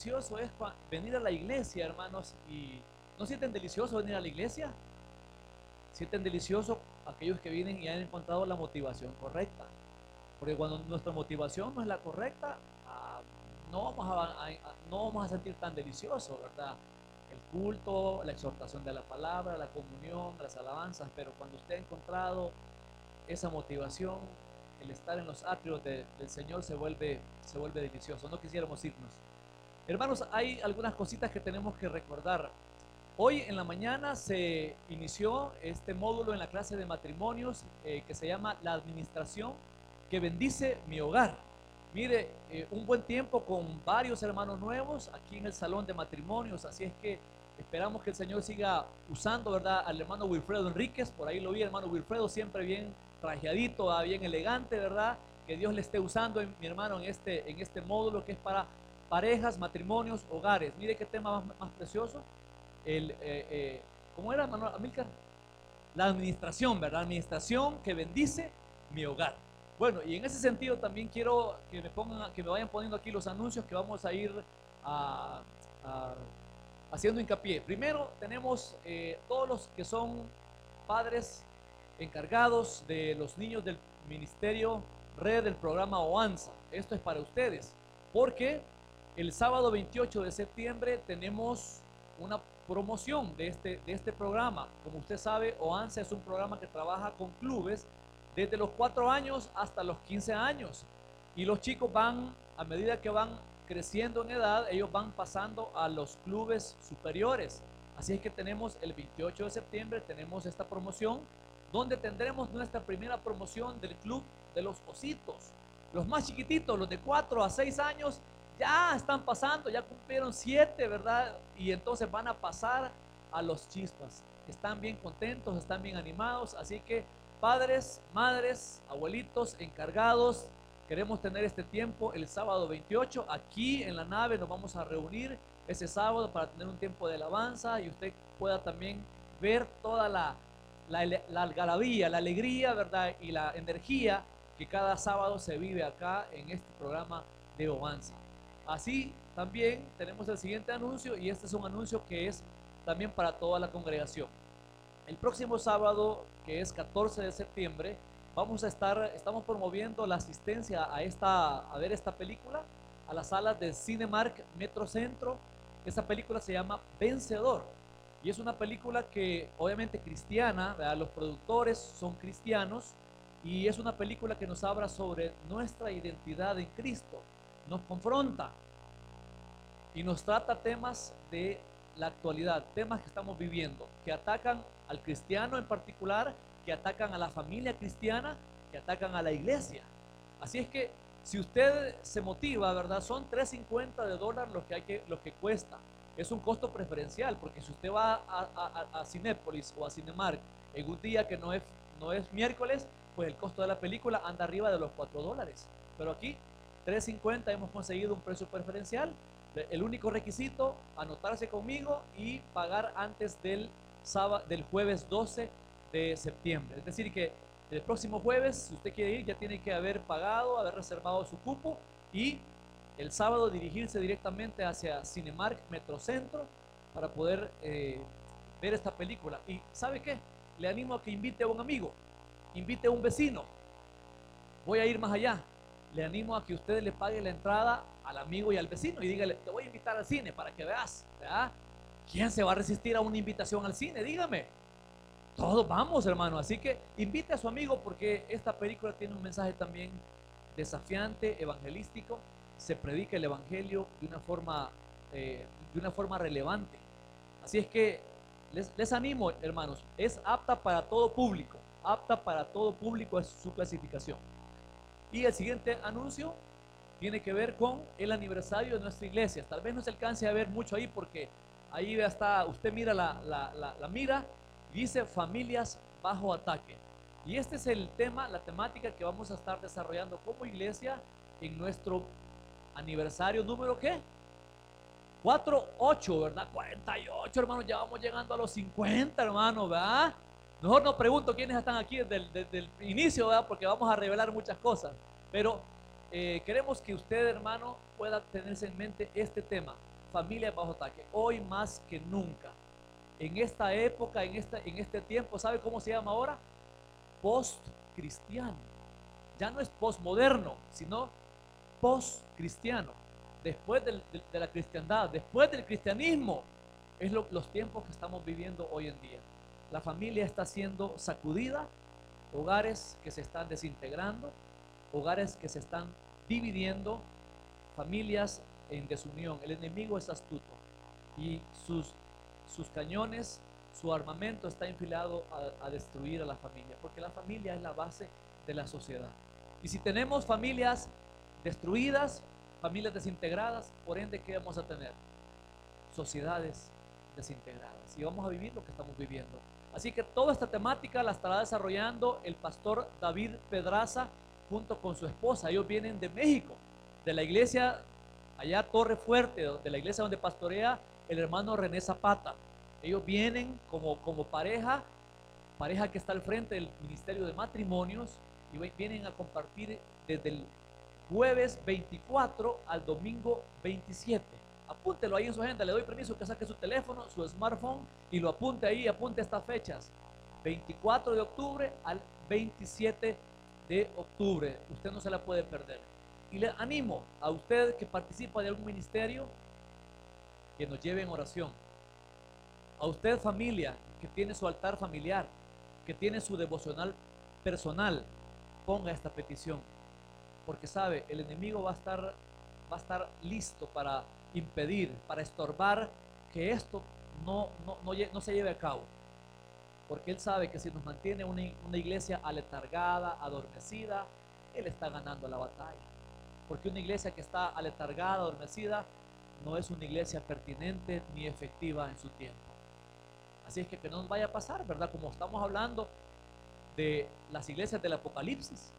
Delicioso es venir a la iglesia, hermanos, y ¿no sienten delicioso venir a la iglesia? Sienten delicioso aquellos que vienen y han encontrado la motivación correcta. Porque cuando nuestra motivación no es la correcta, no vamos a sentir tan delicioso, ¿verdad? El culto, la exhortación de la palabra, la comunión, las alabanzas, pero cuando usted ha encontrado esa motivación, el estar en los atrios del Señor se vuelve delicioso. No quisiéramos irnos. Hermanos, hay algunas cositas que tenemos que recordar. Hoy en la mañana se inició este módulo en la clase de matrimonios que se llama La administración que bendice mi hogar. Mire, un buen tiempo con varios hermanos nuevos aquí en el salón de matrimonios, así es que esperamos que el Señor siga usando, ¿verdad? Al hermano Wilfredo Enríquez, por ahí lo vi, hermano Wilfredo, siempre bien trajeadito, bien elegante, ¿verdad? Que Dios le esté usando, mi hermano, en este módulo que es para parejas, matrimonios, hogares. Mire qué tema más precioso. ¿Cómo era, Manuel Amílcar? La administración, ¿verdad? La administración que bendice mi hogar. Bueno, y en ese sentido también quiero que me vayan poniendo aquí los anuncios que vamos a ir a, a, haciendo hincapié. Primero tenemos todos los que son padres encargados de los niños del ministerio red del programa OANSA. Esto es para ustedes, porque el sábado 28 de septiembre tenemos una promoción de este programa. Como usted sabe, OANSA es un programa que trabaja con clubes desde los 4 años hasta los 15 años. Y los chicos van, a medida que van creciendo en edad, ellos van pasando a los clubes superiores. Así es que tenemos el 28 de septiembre, tenemos esta promoción, donde tendremos nuestra primera promoción del club de los ositos. Los más chiquititos, los de 4 a 6 años, ya están pasando, ya cumplieron 7, ¿verdad? Y entonces van a pasar a los chispas. Están bien contentos, están bien animados, así que padres, madres, abuelitos, encargados, queremos tener este tiempo el sábado 28. Aquí en la nave nos vamos a reunir ese sábado para tener un tiempo de alabanza y usted pueda también ver toda la algarabía, la alegría, ¿verdad? Y la energía que cada sábado se vive acá en este programa de Obanza. Así también tenemos el siguiente anuncio, y este es un anuncio que es también para toda la congregación. El próximo sábado, que es 14 de septiembre, estamos promoviendo la asistencia a ver esta película a las salas de Cinemark Metrocentro. Esta película se llama Vencedor y es una película que obviamente cristiana, ¿verdad? Los productores son cristianos y es una película que nos habla sobre nuestra identidad en Cristo, nos confronta y nos trata temas de la actualidad, temas que estamos viviendo, que atacan al cristiano en particular, que atacan a la familia cristiana, que atacan a la iglesia. Así es que si usted se motiva, ¿verdad? Son $3.50 lo que cuesta. Es un costo preferencial, porque si usted va a Cinépolis o a Cinemark en un día que no es miércoles, pues el costo de la película anda arriba de los $4. Pero aquí, $3.50, hemos conseguido un precio preferencial. El único requisito, anotarse conmigo y pagar antes del jueves 12 de septiembre. Es decir, que el próximo jueves, si usted quiere ir, ya tiene que haber pagado, haber reservado su cupo y el sábado dirigirse directamente hacia Cinemark Metrocentro para poder ver esta película. Y ¿sabe qué? Le animo a que invite a un amigo, invite a un vecino. Voy a ir más allá. Le animo a que usted le pague la entrada al amigo y al vecino y dígale, te voy a invitar al cine para que veas, ¿verdad? ¿Quién se va a resistir a una invitación al cine? Dígame. Todos vamos, hermano. Así que invite a su amigo porque esta película tiene un mensaje también desafiante, evangelístico. Se predica el evangelio de una forma relevante. Así es que les animo, hermanos. Es apta para todo público. Apta para todo público es su clasificación. Y el siguiente anuncio tiene que ver con el aniversario de nuestra iglesia. Tal vez no se alcance a ver mucho ahí porque ahí está, usted mira la mira, dice familias bajo ataque. Y este es el tema, la temática que vamos a estar desarrollando como iglesia en nuestro aniversario número ¿qué? 48, ¿verdad? 48, hermanos, ya vamos llegando a los 50, hermanos, ¿verdad? Mejor no pregunto quiénes están aquí desde el inicio, ¿verdad? Porque vamos a revelar muchas cosas. Pero queremos que usted, hermano, pueda tenerse en mente este tema. familias bajo ataque, hoy más que nunca. En esta época, en este tiempo, ¿sabe cómo se llama ahora? Post-cristiano. Ya no es postmoderno, sino post-cristiano. Después de la cristiandad, después del cristianismo, es los tiempos que estamos viviendo hoy en día. La familia está siendo sacudida, hogares que se están desintegrando, hogares que se están dividiendo, familias en desunión. El enemigo es astuto y sus cañones, su armamento está enfilado a destruir a la familia, porque la familia es la base de la sociedad. Y si tenemos familias destruidas, familias desintegradas, por ende, ¿qué vamos a tener? Sociedades desintegradas. Y vamos a vivir lo que estamos viviendo. Así que toda esta temática la estará desarrollando el pastor David Pedraza junto con su esposa. Ellos vienen de México, de la iglesia allá Torre Fuerte, de la iglesia donde pastorea el hermano René Zapata. Ellos vienen como pareja que está al frente del Ministerio de Matrimonios, y vienen a compartir desde el jueves 24 al domingo 27. Apúntelo ahí en su agenda, le doy permiso que saque su teléfono, su smartphone y lo apunte ahí, apunte estas fechas. 24 de octubre al 27 de octubre, usted no se la puede perder. Y le animo a usted que participa de algún ministerio que nos lleve en oración. A usted, familia, que tiene su altar familiar, que tiene su devocional personal, ponga esta petición, porque sabe, el enemigo va a estar listo para impedir, para estorbar que esto no se lleve a cabo, porque él sabe que si nos mantiene una iglesia aletargada, adormecida, él está ganando la batalla, porque una iglesia que está aletargada, adormecida, no es una iglesia pertinente ni efectiva en su tiempo. Así es que no nos vaya a pasar, ¿verdad? Como estamos hablando de las iglesias del Apocalipsis,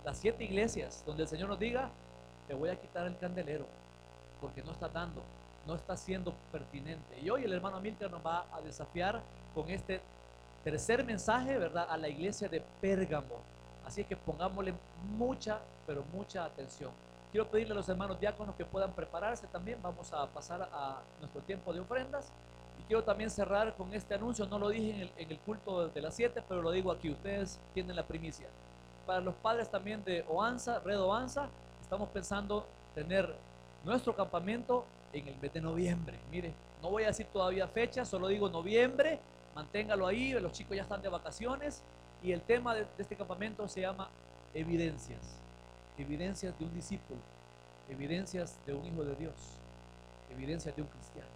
las 7 iglesias donde el Señor nos diga: te voy a quitar el candelero porque no está dando, no está siendo pertinente. Y hoy el hermano Milton nos va a desafiar con este tercer mensaje, ¿verdad?, a la iglesia de Pérgamo. Así que pongámosle mucha, pero mucha atención. Quiero pedirle a los hermanos diáconos que puedan prepararse también. Vamos a pasar a nuestro tiempo de ofrendas. Y quiero también cerrar con este anuncio. No lo dije en el culto de las 7, pero lo digo aquí. Ustedes tienen la primicia. Para los padres también de Oanza, Red Oanza, estamos pensando tener nuestro campamento en el mes de noviembre. Mire, no voy a decir todavía fecha, solo digo noviembre. Manténgalo ahí, los chicos ya están de vacaciones. Y el tema de este campamento se llama evidencias. Evidencias de un discípulo, evidencias de un hijo de Dios, evidencias de un cristiano,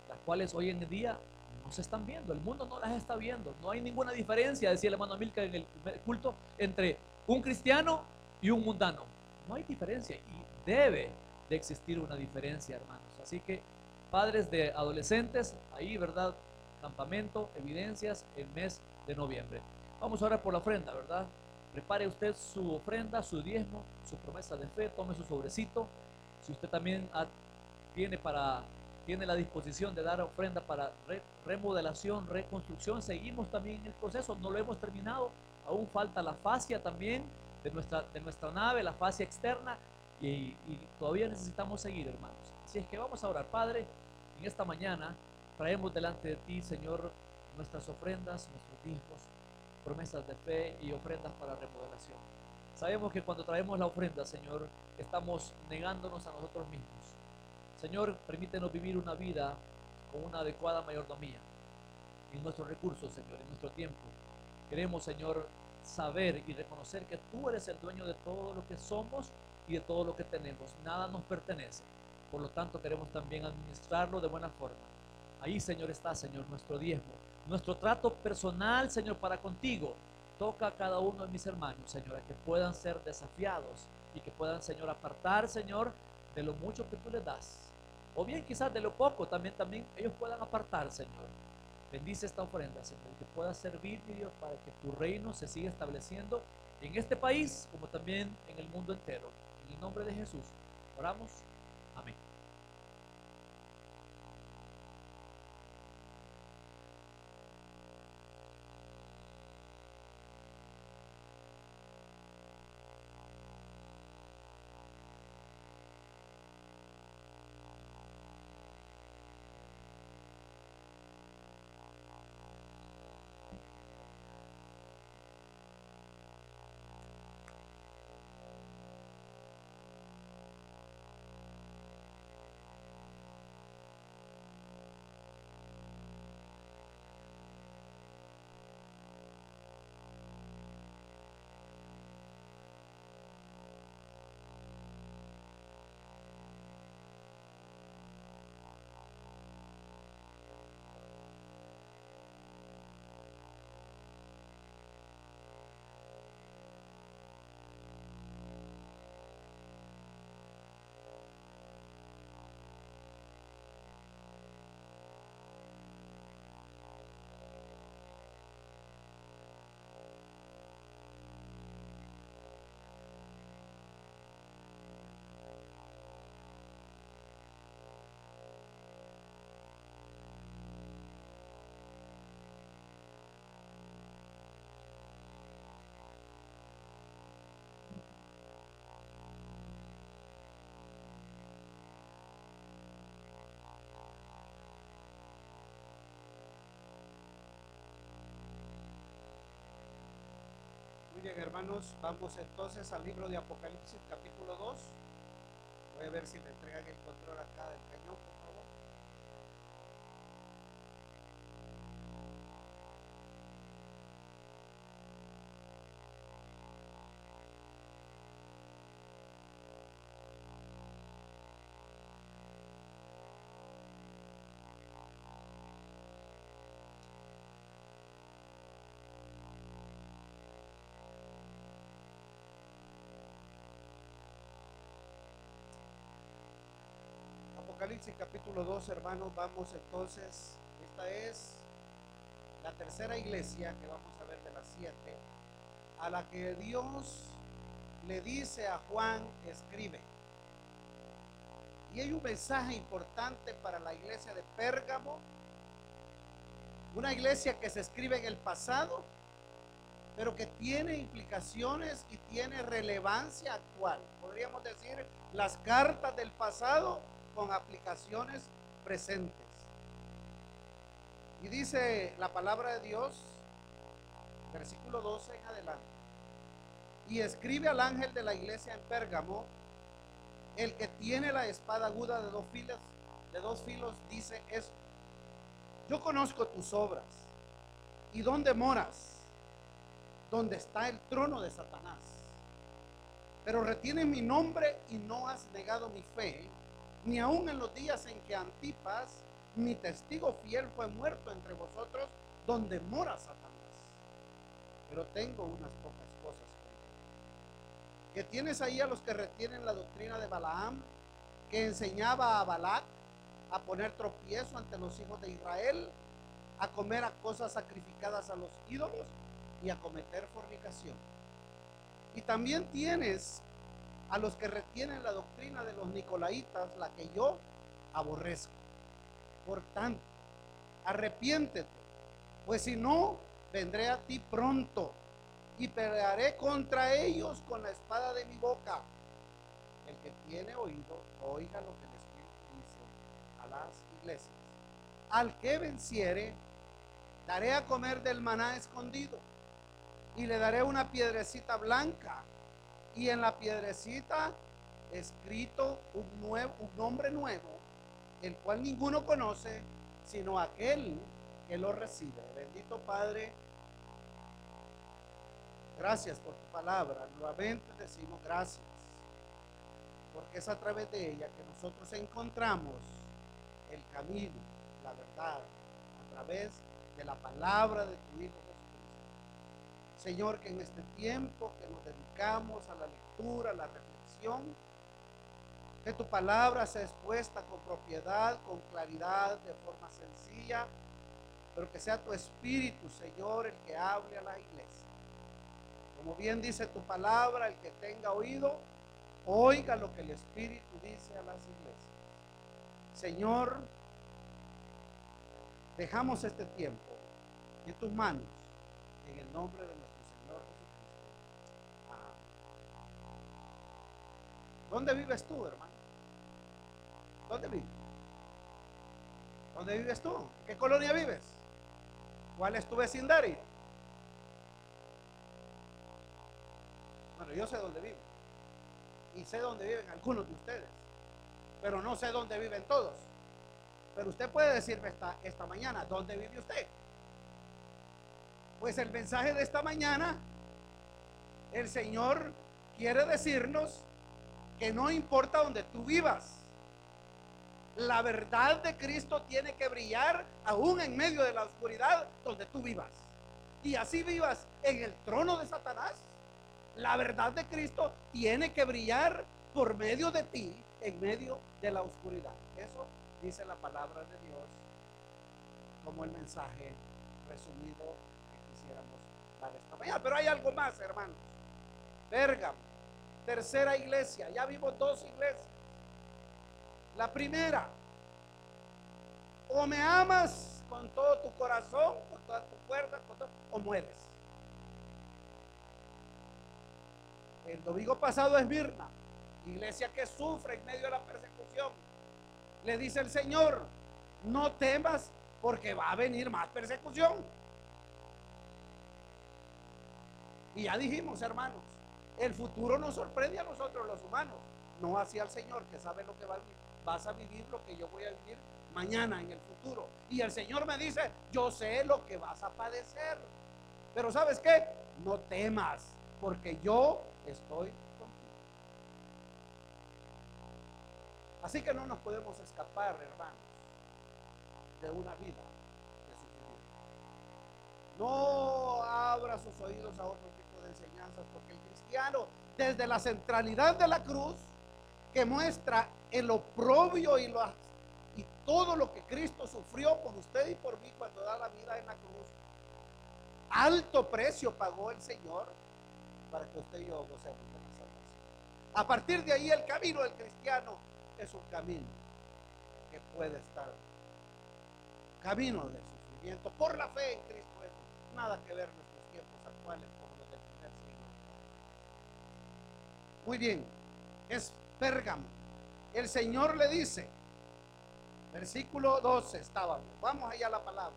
las cuales hoy en día no se están viendo, el mundo no las está viendo. No hay ninguna diferencia, decía el hermano Milka en el culto, entre un cristiano y un mundano. No hay diferencia, y debe de existir una diferencia, hermanos. Así que padres de adolescentes, ahí, ¿verdad? Campamento, evidencias, el mes de noviembre. Vamos a orar por la ofrenda, ¿verdad? Prepare usted su ofrenda, su diezmo, su promesa de fe, tome su sobrecito. Si usted también tiene la disposición de dar ofrenda para remodelación, reconstrucción, seguimos también en el proceso, no lo hemos terminado, aún falta la fascia también de nuestra nave, la fascia externa, y todavía necesitamos seguir, hermanos. Así es que vamos a orar. Padre, en esta mañana traemos delante de ti, Señor, nuestras ofrendas, nuestros diezmos, promesas de fe y ofrendas para remodelación. Sabemos que cuando traemos la ofrenda, Señor, estamos negándonos a nosotros mismos. Señor, permítenos vivir una vida con una adecuada mayordomía en nuestros recursos, Señor, en nuestro tiempo. Queremos, Señor, saber y reconocer que tú eres el dueño de todo lo que somos y de todo lo que tenemos. Nada nos pertenece. Por lo tanto, queremos también administrarlo de buena forma. Ahí, Señor, está, Señor, nuestro diezmo, nuestro trato personal, Señor, para contigo. Toca a cada uno de mis hermanos, Señor, a que puedan ser desafiados y que puedan, Señor, apartar, Señor, de lo mucho que tú les das. O bien quizás de lo poco, también ellos puedan apartar, Señor. Bendice esta ofrenda, Señor, que pueda servir, mi Dios, para que tu reino se siga estableciendo en este país como también en el mundo entero. En el nombre de Jesús, oramos. Amén. bien, hermanos, vamos entonces al libro de Apocalipsis, capítulo 2. Voy a ver si me entregan el control acá del cañón, por favor. Apocalipsis capítulo 2, hermanos, vamos entonces. Esta es la tercera iglesia que vamos a ver de las 7, a la que Dios le dice a Juan: escribe. Y hay un mensaje importante para la iglesia de Pérgamo, una iglesia que se escribe en el pasado, pero que tiene implicaciones y tiene relevancia actual. Podríamos decir las cartas del pasado con aplicaciones presentes. Y dice la palabra de Dios, versículo 12 en adelante: y escribe al ángel de la iglesia en Pérgamo, el que tiene la espada aguda de dos filos, dice esto: yo conozco tus obras y dónde moras, donde está el trono de Satanás, pero retienes mi nombre y no has negado mi fe, ni aun en los días en que Antipas, mi testigo fiel, fue muerto entre vosotros, donde mora Satanás. Pero tengo unas pocas cosas contra ti, que tienes ahí a los que retienen la doctrina de Balaam, que enseñaba a Balac a poner tropiezo ante los hijos de Israel, a comer a cosas sacrificadas a los ídolos y a cometer fornicación. Y también tienes a los que retienen la doctrina de los nicolaitas, la que yo aborrezco. Por tanto, arrepiéntete, pues si no, vendré a ti pronto y pelearé contra ellos con la espada de mi boca. El que tiene oído, oiga lo que el Espíritu dice a las iglesias. Al que venciere, daré a comer del maná escondido, y le daré una piedrecita blanca, y en la piedrecita escrito un nombre nuevo, el cual ninguno conoce sino aquel que lo recibe. Bendito Padre, gracias por tu palabra. Nuevamente decimos gracias, porque es a través de ella que nosotros encontramos el camino, la verdad, a través de la palabra de tu Hijo Jesucristo. Señor, que en este tiempo que nos dedicamos a la lectura, a la reflexión, que tu palabra sea expuesta con propiedad, con claridad, de forma sencilla, pero que sea tu Espíritu, Señor, el que hable a la iglesia. Como bien dice tu palabra, el que tenga oído, oiga lo que el Espíritu dice a las iglesias. Señor, dejamos este tiempo en tus manos, en el nombre de nuestro Señor Jesucristo. Amén. ¿Dónde vives tú, hermano? ¿Dónde vives? ¿Dónde vives tú? ¿En qué colonia vives? ¿Cuál es tu vecindario? Bueno, yo sé dónde vivo y sé dónde viven algunos de ustedes, pero no sé dónde viven todos. Pero usted puede decirme esta mañana, ¿dónde vive usted? Pues el mensaje de esta mañana, el Señor quiere decirnos que no importa donde tú vivas, la verdad de Cristo tiene que brillar aún en medio de la oscuridad donde tú vivas. Y así vivas en el trono de Satanás, la verdad de Cristo tiene que brillar por medio de ti en medio de la oscuridad. Eso dice la palabra de Dios como el mensaje resumido que quisiéramos dar esta mañana. Pero hay algo más, hermanos. Pérgamo, tercera iglesia. Ya vimos dos iglesias. La primera: o me amas con todo tu corazón, con toda tu fuerza, o mueres. El domingo pasado es Mirna, iglesia que sufre en medio de la persecución. Le dice el Señor: no temas, porque va a venir más persecución. Y ya dijimos, hermanos, el futuro nos sorprende a nosotros los humanos, no así al Señor, que sabe lo que vas a vivir, lo que yo voy a vivir mañana en el futuro. Y el Señor me dice, yo sé lo que vas a padecer, pero ¿sabes qué? No temas, porque yo estoy contigo. Así que no nos podemos escapar, hermanos, de una vida de sufrimiento. No abra sus oídos a otro tipo de enseñanzas, porque el cristiano, desde la centralidad de la cruz, que muestra el oprobio y todo lo que Cristo sufrió por usted y por mí cuando da la vida en la cruz, alto precio pagó el Señor para que usted y yo gocemos de la salvación. A partir de ahí, el camino del cristiano es un camino que puede estar camino del sufrimiento por la fe en Cristo. Nada que ver nuestros tiempos actuales con los del primer siglo. Muy bien, es Pérgamo. El Señor le dice, versículo 12 estábamos, vamos allá a la palabra.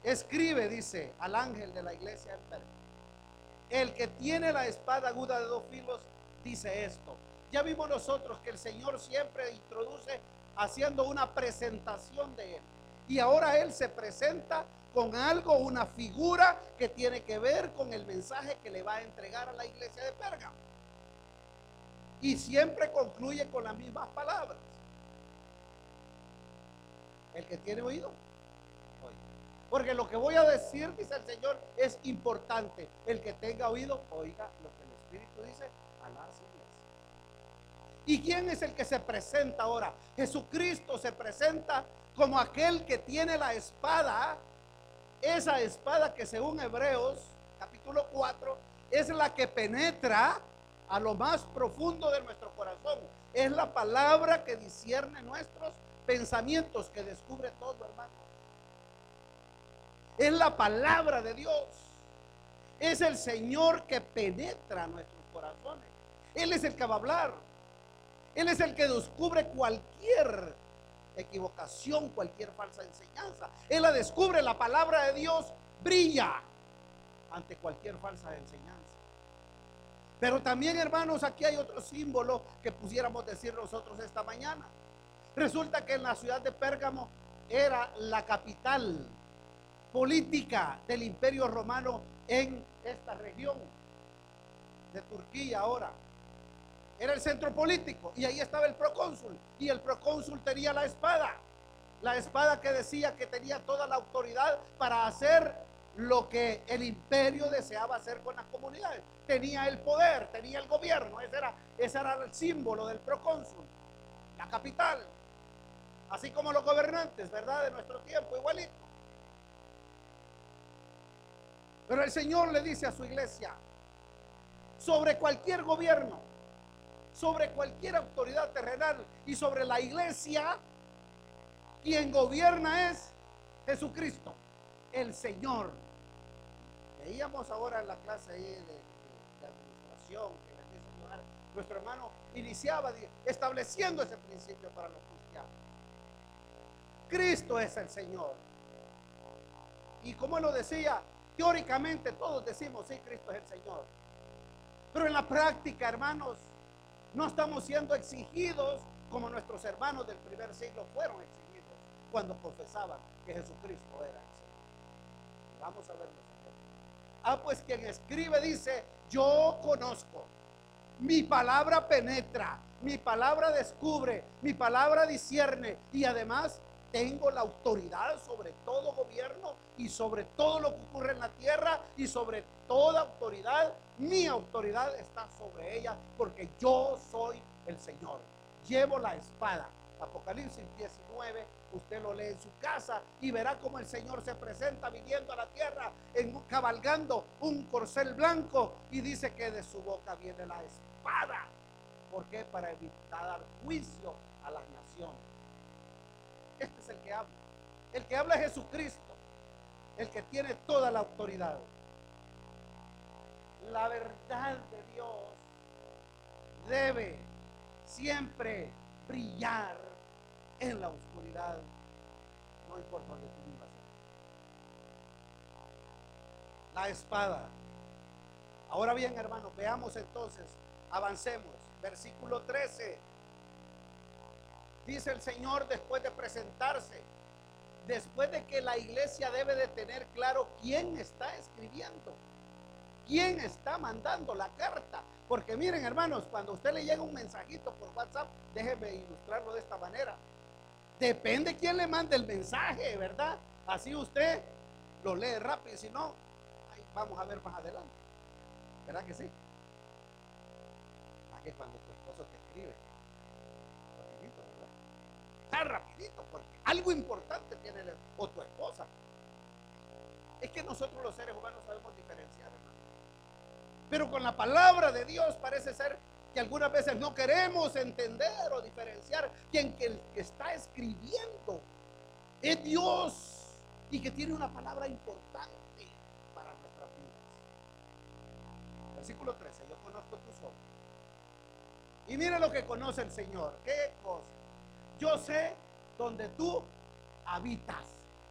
Escribe, dice, al ángel de la iglesia en Pérgamo: el que tiene la espada aguda de dos filos dice esto. Ya vimos nosotros que el Señor siempre introduce haciendo una presentación de Él. Y ahora Él se presenta con algo, una figura que tiene que ver con el mensaje que le va a entregar a la iglesia de Pérgamo. Y siempre concluye con las mismas palabras. El que tiene oído, oiga. Porque lo que voy a decir, dice el Señor, es importante. El que tenga oído, oiga lo que el Espíritu dice a las iglesias. ¿Y quién es el que se presenta ahora? Jesucristo se presenta como aquel que tiene la espada. Esa espada que según Hebreos capítulo 4 es la que penetra a lo más profundo de nuestro corazón. Es la palabra que discierne nuestros pensamientos, que descubre todo, hermano. Es la palabra de Dios. Es el Señor que penetra nuestros corazones. Él es el que va a hablar. Él es el que descubre cualquier equivocación, cualquier falsa enseñanza. Él la descubre. La palabra de Dios brilla ante cualquier falsa enseñanza. Pero también, hermanos, aquí hay otro símbolo que pudiéramos decir nosotros esta mañana. Resulta que en la ciudad de Pérgamo era la capital política del Imperio Romano en esta región de Turquía ahora. Era el centro político y ahí estaba el procónsul, y el procónsul tenía la espada que decía que tenía toda la autoridad para hacer lo que el imperio deseaba hacer con las comunidades. Tenía el poder, tenía el gobierno. Ese era el símbolo del procónsul, la capital, así como los gobernantes, ¿verdad?, de nuestro tiempo, igualito. Pero el Señor le dice a su iglesia: sobre cualquier gobierno, sobre cualquier autoridad terrenal y sobre la iglesia, quien gobierna es Jesucristo, el Señor. Veíamos ahora en la clase ahí de administración que les dice nuestro hermano, iniciaba estableciendo ese principio para los cristianos. Cristo es el Señor. Y como él lo decía, teóricamente todos decimos, sí, Cristo es el Señor. Pero en la práctica, hermanos, no estamos siendo exigidos como nuestros hermanos del primer siglo fueron exigidos cuando confesaban que Jesucristo era el Señor. Vamos a ver los ejemplos. Pues quien escribe dice: yo conozco, mi palabra penetra, mi palabra descubre, mi palabra discierne, y además tengo la autoridad sobre todo gobierno y sobre todo lo que ocurre en la tierra, y sobre toda autoridad. Mi autoridad está sobre ella, porque yo soy el Señor. Llevo la espada. Apocalipsis 19, usted lo lee en su casa y verá cómo el Señor se presenta viniendo a la tierra, cabalgando un corcel blanco, y dice que de su boca viene la espada. ¿Por qué? Para evitar juicio a las naciones. Este es el que habla. El que habla es Jesucristo, el que tiene toda la autoridad. La verdad de Dios debe siempre brillar en la oscuridad, no importa donde tú vivas. La espada Ahora bien, hermanos, veamos entonces, avancemos. Versículo 13. Dice el Señor después de presentarse, después de que la iglesia debe de tener claro quién está escribiendo, quién está mandando la carta. Porque miren, hermanos, cuando a usted le llega un mensajito por WhatsApp, déjeme ilustrarlo de esta manera. Depende quién le mande el mensaje, ¿verdad? Así usted lo lee rápido, y si no, vamos a ver más adelante. ¿Verdad que sí? Que cuando tu esposo te escribe, rapidito, ¿verdad? Está rapidito, porque algo importante tiene o tu esposa. Es que nosotros los seres humanos sabemos diferenciar, hermano. Pero con la palabra de Dios parece ser que algunas veces no queremos entender o diferenciar quién que está escribiendo es Dios y que tiene una palabra importante para nuestras vidas. Versículo 13, yo conozco tus obras. Y mire lo que conoce el Señor. ¿Qué cosa? Yo sé donde tú habitas.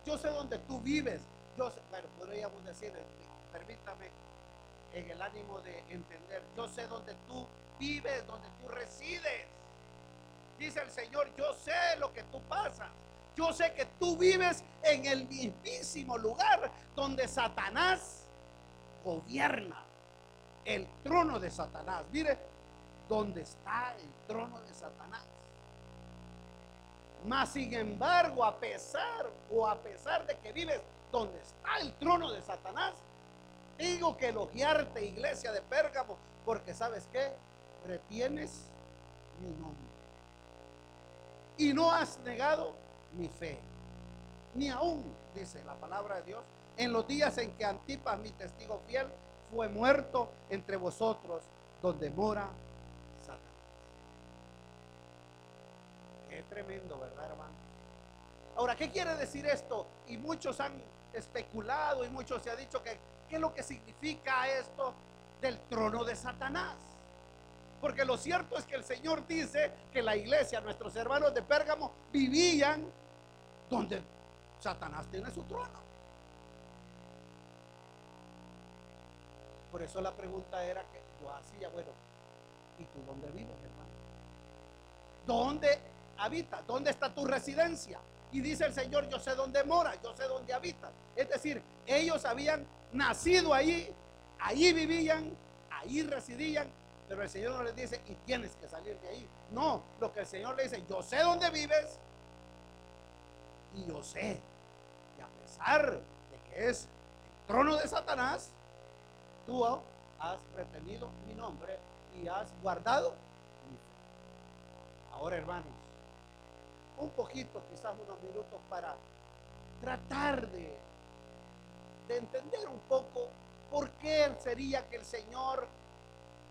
Yo sé donde tú vives. Yo sé, bueno, podríamos decir, permítame, en el ánimo de entender, yo sé donde tú vives, donde tú resides. Dice el Señor, yo sé lo que tú pasas. Yo sé que tú vives en el mismísimo lugar donde Satanás gobierna. El trono de Satanás. Mire, donde está el trono de Satanás. Mas sin embargo, a pesar de que vives donde está el trono de Satanás, digo que elogiarte, iglesia de Pérgamo, porque ¿sabes qué? Retienes mi nombre y no has negado mi fe, ni aún, dice la palabra de Dios, en los días en que Antipas, mi testigo fiel, fue muerto entre vosotros, donde mora Satanás. Qué tremendo, ¿verdad, hermano? Ahora, ¿qué quiere decir esto? Y muchos han especulado y muchos se ha dicho que ¿qué es lo que significa esto del trono de Satanás? Porque lo cierto es que el Señor dice que la iglesia, nuestros hermanos de Pérgamo, vivían donde Satanás tiene su trono. Por eso la pregunta era que yo hacía, bueno, ¿y tú dónde vives, hermano? ¿Dónde habitas? ¿Dónde está tu residencia? Y dice el Señor, yo sé dónde mora, yo sé dónde habita. Es decir, ellos habían nacido allí, allí vivían, ahí residían, pero el Señor no les dice, y tienes que salir de ahí. No, lo que el Señor le dice, yo sé dónde vives, y yo sé que a pesar de que es el trono de Satanás, tú has retenido mi nombre y has guardado mi fe. Ahora, hermanos, un poquito, quizás unos minutos para tratar de entender un poco por qué sería que el Señor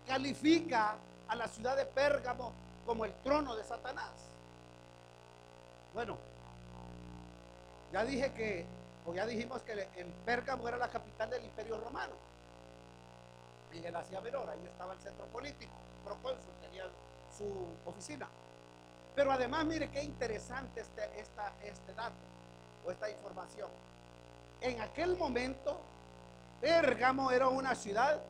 califica a la ciudad de Pérgamo como el trono de Satanás. Bueno, ya dijimos que el Pérgamo era la capital del Imperio Romano. En el Asia Menor, ahí estaba el centro político, procónsul tenía su oficina. Pero además, mire qué interesante este dato o esta información. En aquel momento, Pérgamo era una ciudad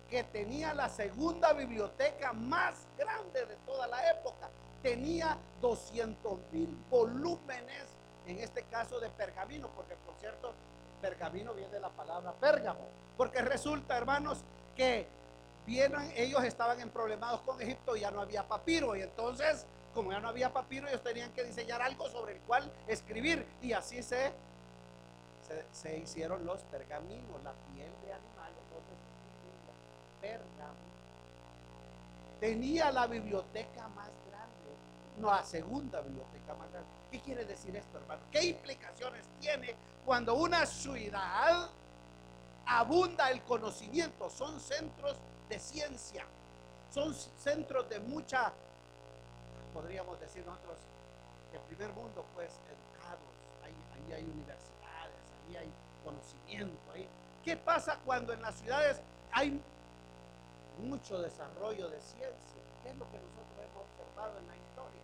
que tenía la segunda biblioteca más grande de toda la época. Tenía 200,000 volúmenes, en este caso de pergamino, porque por cierto, pergamino viene de la palabra Pérgamo. Porque resulta, hermanos, que ellos estaban emproblemados con Egipto y ya no había papiro, y entonces, como ya no había papiro, ellos tenían que diseñar algo sobre el cual escribir, y así se hicieron los pergaminos, la piel de animales, donde se escribía pergamino. Tenía la biblioteca más grande, no, la segunda biblioteca más grande. ¿Qué quiere decir esto, hermano? ¿Qué implicaciones tiene cuando una ciudad abunda el conocimiento? Son centros de ciencia, son centros de mucha, podríamos decir nosotros, el primer mundo, pues, educados. Ahí hay universidades, ahí hay conocimiento. ¿Qué pasa cuando en las ciudades hay mucho desarrollo de ciencia? ¿Qué es lo que nosotros hemos observado en la historia?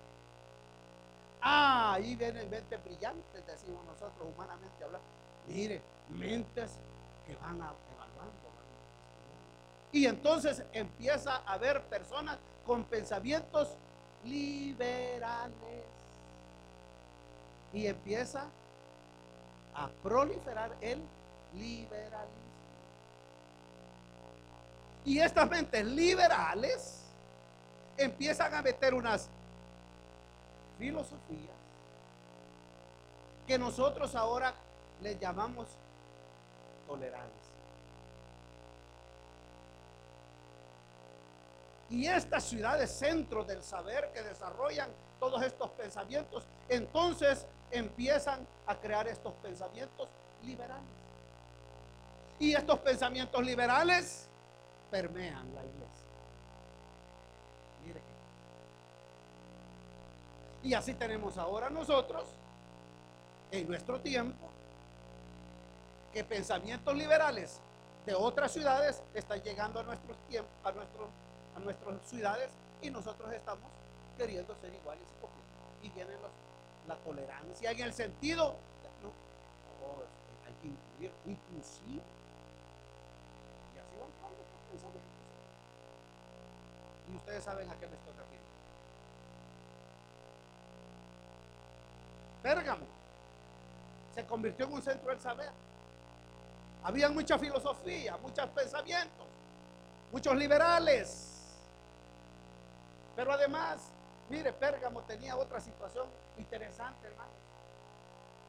Ahí vienen mentes brillantes, decimos nosotros humanamente hablando. Mire, mentes que van evaluando, Y entonces empieza a haber personas con pensamientos liberales. Y empieza a proliferar el liberalismo. Y estas mentes liberales empiezan a meter unas filosofías que nosotros ahora les llamamos tolerancia. Y estas ciudades centros del saber que desarrollan todos estos pensamientos, entonces empiezan a crear estos pensamientos liberales. Y estos pensamientos liberales permean la iglesia. Mire. Y así tenemos ahora nosotros, en nuestro tiempo, que pensamientos liberales de otras ciudades están llegando a nuestros tiempos, a nuestras ciudades, y nosotros estamos queriendo ser iguales y copiar. Y viene la tolerancia en el sentido de, hay que incluir, inclusive. Y así van todos estos pensamientos. Y ustedes saben a qué me estoy refiriendo. Pérgamo se convirtió en un centro del saber. Había mucha filosofía, muchos pensamientos, muchos liberales. Pero además, mire, Pérgamo tenía otra situación interesante, hermanos.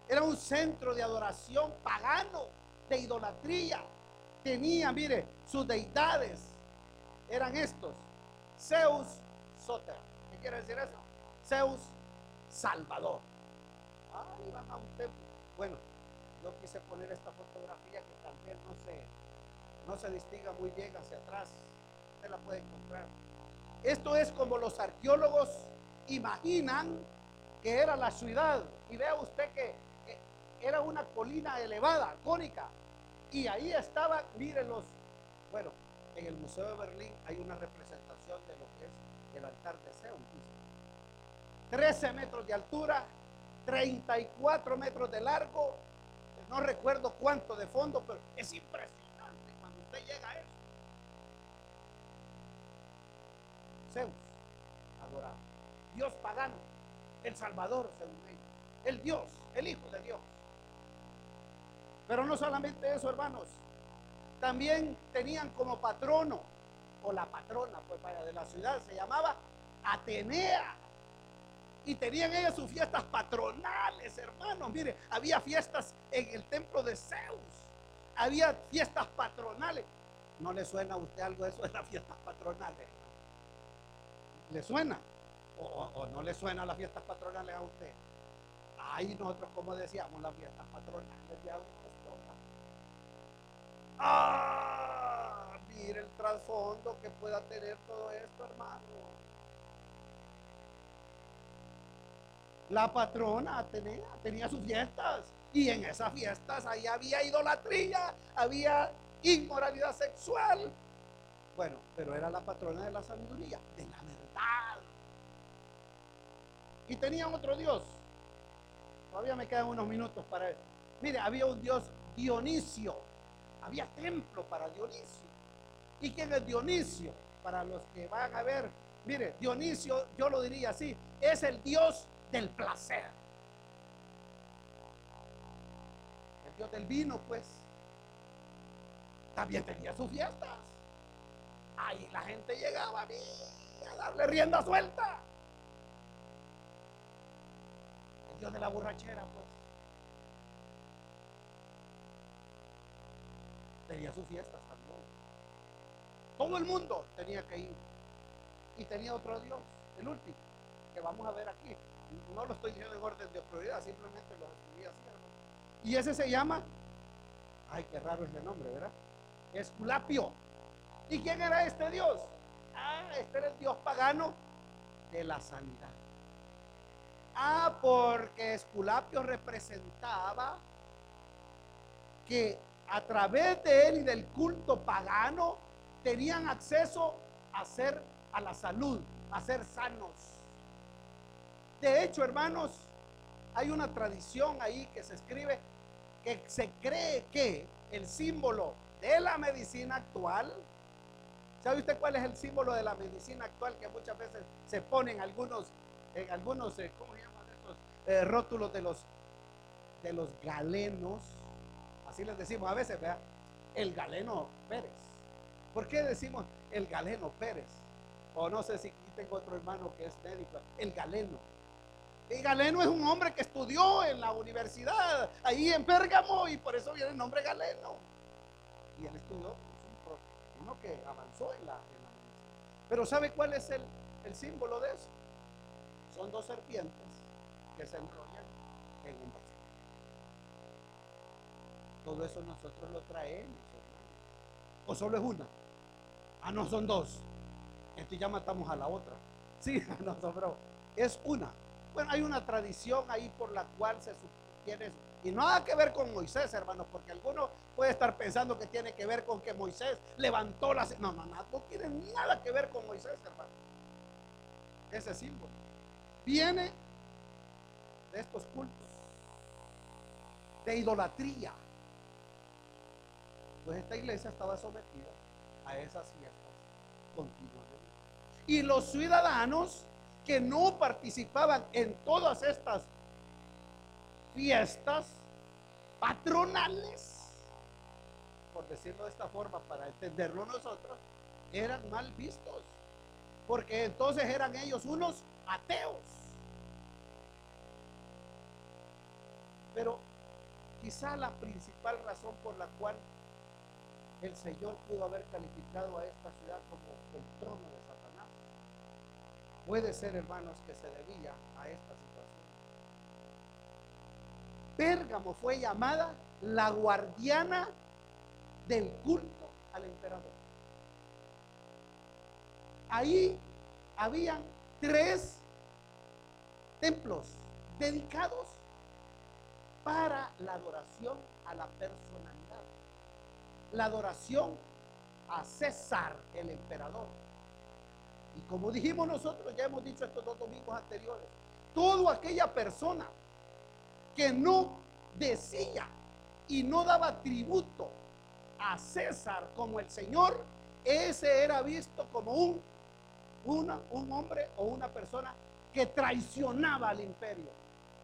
Era un centro de adoración pagano, de idolatría. Tenía, mire, sus deidades eran estos: Zeus Soter. ¿Qué quiere decir eso? Zeus Salvador. Iban a un templo. Bueno, yo quise poner esta fotografía que tal vez no se distinga muy bien hacia atrás. Usted la puede encontrar. Esto es como los arqueólogos imaginan que era la ciudad. Y vea usted que era una colina elevada, cónica. Y ahí estaban, miren bueno, en el Museo de Berlín hay una representación de lo que es el altar de Zeus. 13 metros de altura, 34 metros de largo, no recuerdo cuánto de fondo, pero es impresionante cuando usted llega a eso. Zeus, adorado, Dios pagano, el Salvador, según ellos, el Dios, el Hijo de Dios. Pero no solamente eso, hermanos, también tenían como patrono, o la patrona, pues vaya, de la ciudad, se llamaba Atenea. Y tenían ellas sus fiestas patronales, hermanos. Mire, había fiestas en el templo de Zeus. Había fiestas patronales. ¿No le suena a usted algo de eso de las fiestas patronales? ¿Le suena? ¿O no le suena las fiestas patronales a usted? Ay, nosotros como decíamos las fiestas patronales de Augusto. Mire el trasfondo que pueda tener todo esto, hermano. La patrona Atenea tenía sus fiestas, y en esas fiestas ahí había idolatría, había inmoralidad sexual. Bueno, pero era la patrona de la sabiduría, de la verdad. Y tenían otro dios. Todavía me quedan unos minutos para eso. Mire, había un dios Dionisio. Había templo para Dionisio. ¿Y quién es Dionisio? Para los que van a ver, mire, Dionisio, yo lo diría así, es el dios del placer. El dios del vino, pues, también tenía sus fiestas. Ahí la gente llegaba a darle rienda suelta. El dios de la borrachera, pues, tenía sus fiestas también. Todo el mundo tenía que ir. Y tenía otro dios, el último, que vamos a ver aquí. No lo estoy diciendo en orden de prioridad, simplemente lo escribí así, hermano. Y ese se llama, ay, qué raro es el nombre, ¿verdad? Esculapio. ¿Y quién era este dios? Este era el dios pagano de la sanidad. Porque Esculapio representaba que a través de él y del culto pagano tenían acceso a la salud, a ser sanos. De hecho, hermanos, hay una tradición ahí que se escribe que se cree que el símbolo de la medicina actual ¿Sabe usted cuál es el símbolo de la medicina actual que muchas veces se ponen en algunos ¿cómo se llaman estos rótulos de los galenos? Así les decimos a veces, ¿verdad? El galeno Pérez. ¿Por qué decimos el galeno Pérez? O no sé si aquí tengo otro hermano que es médico. El galeno. El galeno es un hombre que estudió en la universidad, ahí en Pérgamo, y por eso viene el nombre galeno. Y él estudió, es uno que avanzó en la medicina. Pero ¿sabe cuál es el símbolo de eso? Son dos serpientes que se enrollan en un vaso. Todo eso nosotros lo traemos, hermano. ¿O solo es una? Ah, no, son dos. Entonces ya matamos a la otra. Sí, no, bro. Es una. Bueno, hay una tradición ahí por la cual se tiene eso. Y no nada que ver con Moisés, hermanos, porque alguno puede estar pensando que tiene que ver con que Moisés levantó las... No, no tiene nada que ver con Moisés, hermano. Ese símbolo viene de estos cultos de idolatría. Pues esta iglesia estaba sometida a esas fiestas continuamente. Y los ciudadanos que no participaban en todas estas fiestas patronales, por decirlo de esta forma para entenderlo nosotros, eran mal vistos, porque entonces eran ellos unos ateos. Pero quizá la principal razón por la cual el Señor pudo haber calificado a esta ciudad como el trono de Satanás puede ser, hermanos, que se debía a esta situación. Pérgamo fue llamada la guardiana del culto al emperador. Ahí habían 3 templos dedicados para la adoración a la personalidad, la adoración a César, el emperador. Y como dijimos nosotros, ya hemos dicho estos 2 domingos anteriores, toda aquella persona que no decía y no daba tributo a César como el Señor, ese era visto como un hombre o una persona que traicionaba al imperio.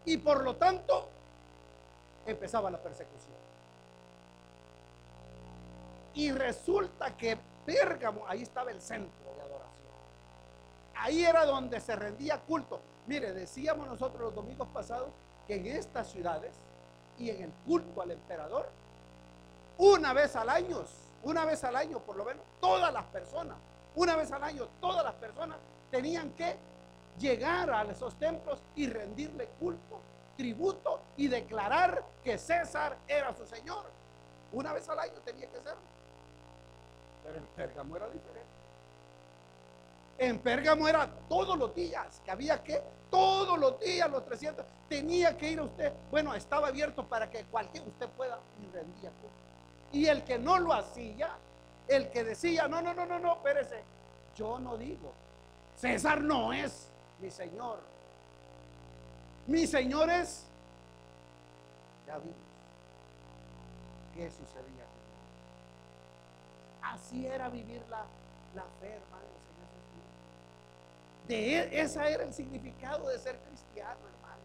Y por lo tanto, empezaba la persecución. Y resulta que Pérgamo, ahí estaba el centro de adoración. Ahí era donde se rendía culto. Mire, decíamos nosotros los domingos pasados que en estas ciudades y en el culto al emperador, una vez al año por lo menos, todas las personas, una vez al año, todas las personas tenían que llegar a esos templos y rendirle culto, tributo y declarar que César era su señor. Una vez al año tenía que ser. Pero en Pérgamo era diferente. En Pérgamo era todos los días, que había que, todos los días, los 300, tenía que ir a usted. Bueno, estaba abierto para que cualquiera usted pueda y rendía culto. Y el que no lo hacía, el que decía, no, espérese, yo no digo, César no es mi señor. Mi señor es, ya vimos qué sucedía. Así era vivir la fe, hermanos, en ese tiempo. Ese era el significado de ser cristiano, hermano.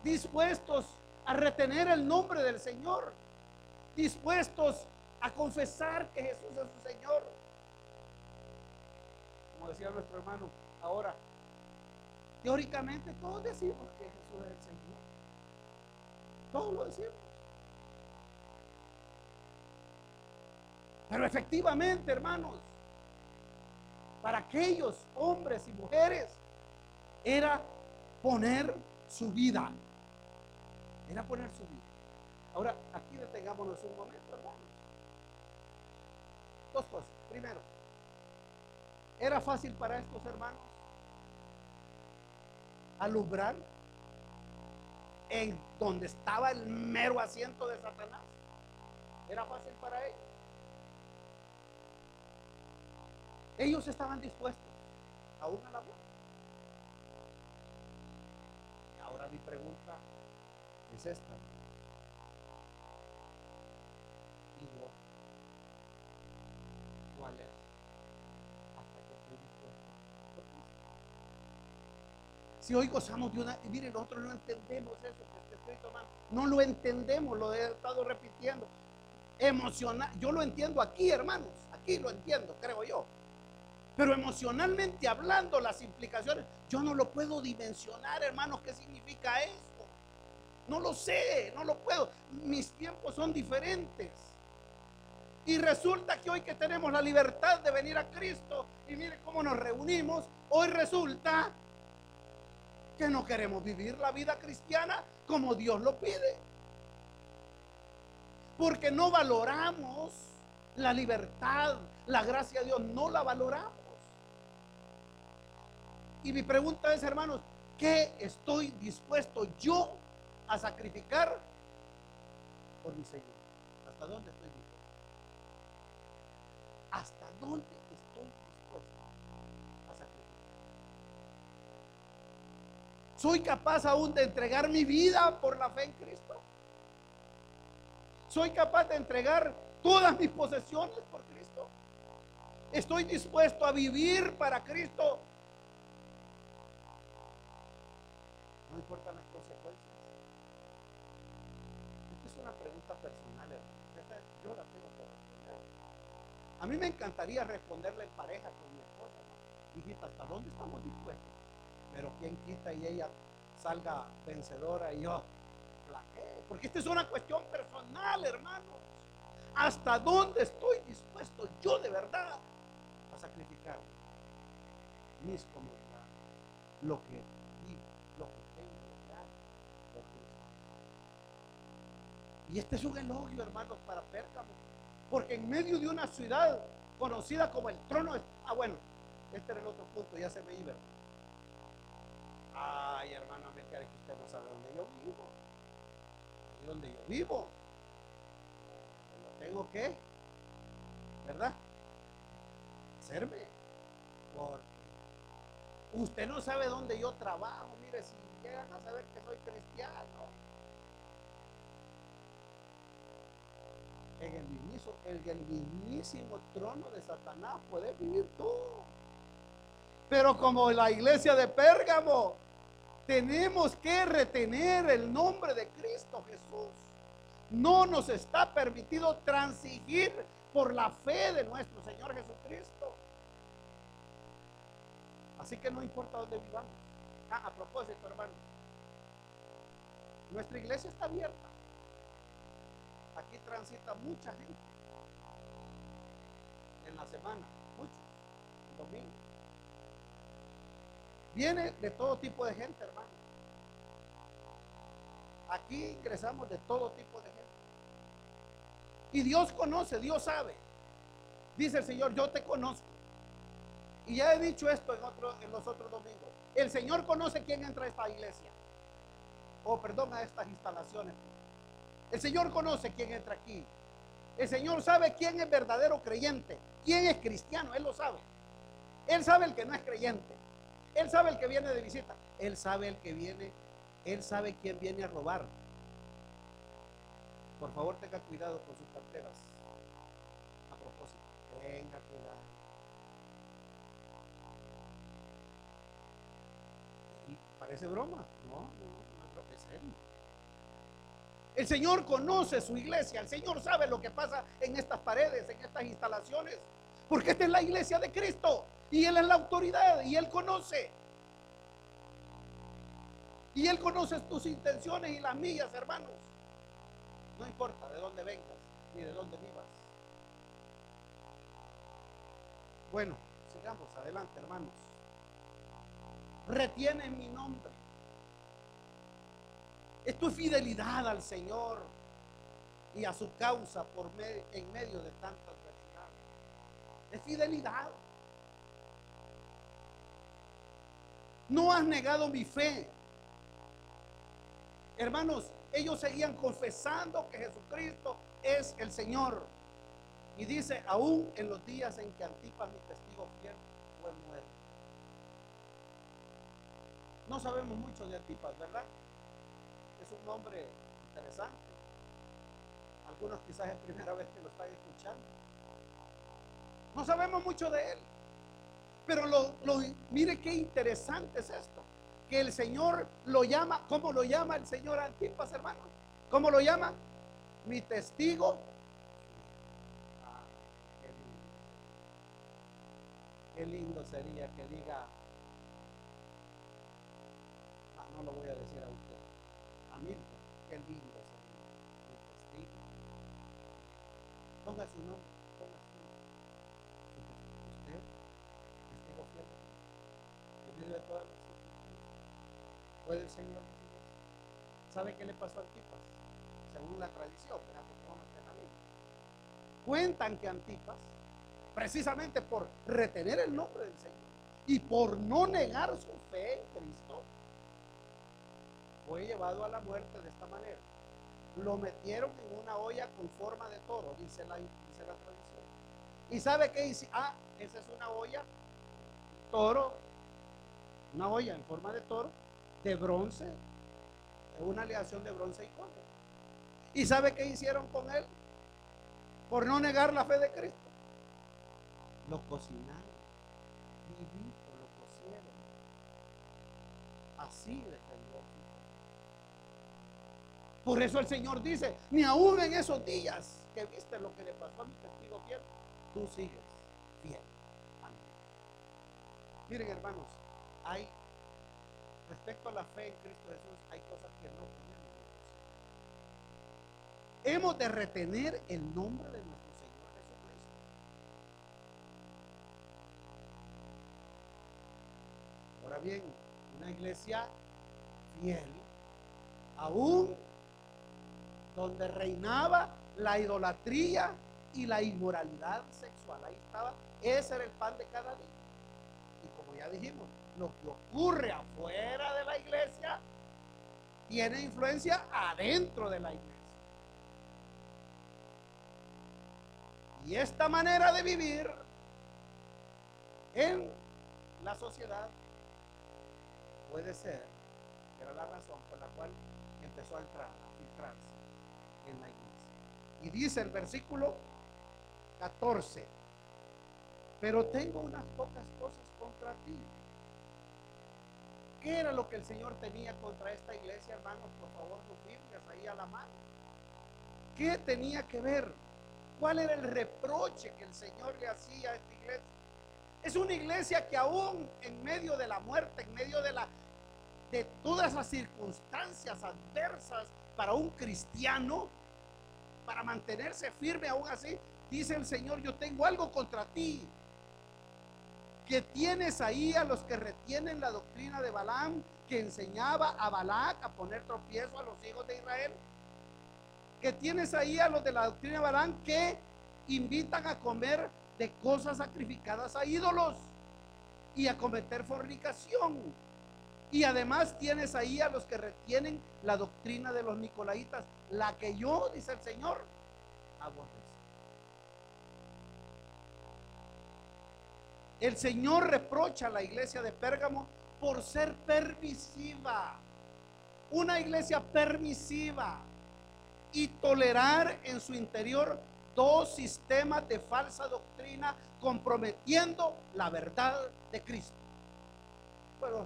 Dispuestos a retener el nombre del Señor, dispuestos a confesar que Jesús es su Señor. Como decía nuestro hermano ahora, teóricamente todos decimos que Jesús es el Señor. Todos lo decimos. Pero efectivamente, hermanos, para aquellos hombres y mujeres era poner su vida. Era poner su vida. Ahora, aquí detengámonos un momento, hermanos. 2 cosas. Primero, ¿era fácil para estos hermanos alumbrar en donde estaba el mero asiento de Satanás? ¿Era fácil para ellos? Ellos estaban dispuestos aún a la muerte. Y ahora mi pregunta es esta. ¿Y vos? ¿Cuál es? Hasta que estoy dispuesto por Cristo. Si hoy gozamos de una, y miren, nosotros no entendemos eso que está escrito, hermano. No lo entendemos, lo he estado repitiendo. Emocional, yo lo entiendo aquí, hermanos, aquí lo entiendo, creo yo. Pero emocionalmente hablando, las implicaciones, yo no lo puedo dimensionar, hermanos, qué significa esto. No lo sé, no lo puedo. Mis tiempos son diferentes. Y resulta que hoy que tenemos la libertad de venir a Cristo, y mire cómo nos reunimos, hoy resulta que no queremos vivir la vida cristiana como Dios lo pide. Porque no valoramos la libertad, la gracia de Dios, no la valoramos. Y mi pregunta es, hermanos, ¿qué estoy dispuesto yo a sacrificar por mi Señor? ¿Hasta dónde estoy dispuesto? ¿Hasta dónde estoy dispuesto a sacrificar? ¿Soy capaz aún de entregar mi vida por la fe en Cristo? ¿Soy capaz de entregar todas mis posesiones por Cristo? ¿Estoy dispuesto a vivir para Cristo? No importan las consecuencias. Esta es una pregunta personal, hermano. Yo la tengo que responder. A mí me encantaría responderle en pareja con mi esposa, ¿no? Hijita, ¿hasta dónde estamos dispuestos? Pero quién quita y ella salga vencedora y yo flaquee. Porque esta es una cuestión personal, hermanos. ¿Hasta dónde estoy dispuesto yo de verdad a sacrificar mis comodidades, lo que vivo, lo que tengo, lo que hago por Cristo? Y este es un elogio, hermanos, para Pérgamo, porque en medio de una ciudad conocida como el trono de... bueno, este era el otro punto, ya se me iba. Ay, hermano, me cae que usted no sabe dónde yo vivo. Y donde yo vivo, lo tengo que, ¿verdad? Hacerme. Porque usted no sabe dónde yo trabajo. Mire, si llegan a saber que soy cristiano, en el mismísimo trono de Satanás puedes vivir tú. Pero como la iglesia de Pérgamo, tenemos que retener el nombre de Cristo Jesús. No nos está permitido transigir por la fe de nuestro Señor Jesucristo. Así que no importa dónde vivamos. A propósito, hermanos, nuestra iglesia está abierta. Aquí transita mucha gente en la semana, muchos, el domingo. Viene de todo tipo de gente, hermano. Aquí ingresamos de todo tipo de gente. Y Dios conoce, Dios sabe. Dice el Señor, yo te conozco. Y ya he dicho esto en los otros domingos. El Señor conoce quién entra a esta iglesia. Perdón, a estas instalaciones. El Señor conoce quién entra aquí. El Señor sabe quién es verdadero creyente, quién es cristiano, Él lo sabe. Él sabe el que no es creyente. Él sabe el que viene de visita. Él sabe el que viene. Él sabe quién viene a robar. Por favor, tenga cuidado con sus carteras. A propósito, tenga cuidado. ¿Y parece broma? No es serio. El Señor conoce su iglesia. El Señor sabe lo que pasa en estas paredes, en estas instalaciones. Porque esta es la iglesia de Cristo. Y Él es la autoridad. Y Él conoce. Y Él conoce tus intenciones y las mías, hermanos. No importa de dónde vengas ni de dónde vivas. Bueno, sigamos adelante, hermanos. Retiene mi nombre. Es tu fidelidad al Señor y a su causa en medio de tanta adversidad. Es fidelidad. No has negado mi fe. Hermanos, ellos seguían confesando que Jesucristo es el Señor. Y dice, aún en los días en que Antipas, mi testigo fiel, fue muerto. No sabemos mucho de Antipas, ¿verdad? Es un nombre interesante. Algunos quizás es primera vez que lo están escuchando. No sabemos mucho de él. Pero mire qué interesante es esto. Que el Señor lo llama, ¿cómo lo llama el Señor a Antipas, hermano? ¿Cómo lo llama? Mi testigo. Ah, qué lindo sería que diga, no lo voy a decir a usted, a mí, qué lindo sería mi testigo. Ponga su nombre, ponga su nombre. Usted, testigo fiel, en medio de todas las circunstancias. ¿Puede el Señor decir eso? ¿Sabe qué le pasó a Antipas? Según la tradición, ¿verdad? Porque no está en la Biblia. Cuentan que Antipas, precisamente por retener el nombre del Señor y por no negar su fe en Cristo, fue llevado a la muerte de esta manera. Lo metieron en una olla con forma de toro, dice la tradición. ¿Y sabe qué dice? Ah, esa es una olla, toro, una olla en forma de toro, de bronce, una aleación de bronce y cobre. ¿Y sabe qué hicieron con él? Por no negar la fe de Cristo. Lo cocinaron, vivito, lo cocieron. Así defendió. Por eso el Señor dice, ni aún en esos días que viste lo que le pasó a mi testigo fiel, tú sigues fiel a mí. Miren, hermanos, hay, respecto a la fe en Cristo Jesús, hay cosas que no tenemos. Hemos de retener el nombre de nuestro Señor Jesucristo. Ahora bien, una iglesia fiel, aún donde reinaba la idolatría y la inmoralidad sexual, ahí estaba, ese era el pan de cada día. Y como ya dijimos, lo que ocurre afuera de la iglesia tiene influencia adentro de la iglesia. Y esta manera de vivir en la sociedad puede ser, era la razón por la cual empezó a filtrarse en la iglesia. Y dice el versículo 14, pero tengo unas pocas cosas contra ti. ¿Qué era lo que el Señor tenía contra esta iglesia, hermanos? Por favor, sus Biblias ahí a la mano. ¿Qué tenía que ver? ¿Cuál era el reproche que el Señor le hacía a esta iglesia? Es una iglesia que aún en medio de la muerte, en medio de todas las circunstancias adversas para un cristiano, para mantenerse firme aún así, dice el Señor, yo tengo algo contra ti, que tienes ahí a los que retienen la doctrina de Balaam, que enseñaba a Balac a poner tropiezo a los hijos de Israel, que tienes ahí a los de la doctrina de Balaam que invitan a comer de cosas sacrificadas a ídolos y a cometer fornicación. Y además tienes ahí a los que retienen la doctrina de los nicolaitas, la que yo, dice el Señor, aborrezco. El Señor reprocha a la iglesia de Pérgamo por ser permisiva, una iglesia permisiva, y tolerar en su interior dos sistemas de falsa doctrina comprometiendo la verdad de Cristo. Bueno,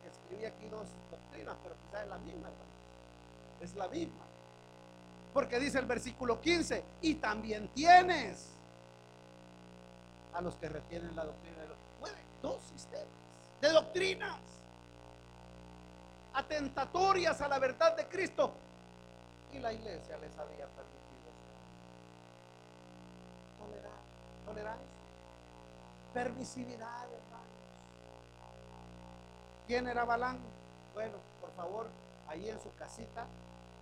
escribí aquí dos doctrinas, pero quizás es la misma, es la misma, porque dice el versículo 15, y también tienes a los que retienen la doctrina de los... Bueno, dos sistemas de doctrinas atentatorias a la verdad de Cristo, y la iglesia les había permitido tolerancia, permisividad, hermanos. ¿Quién era Balaam? Bueno, por favor, ahí en su casita,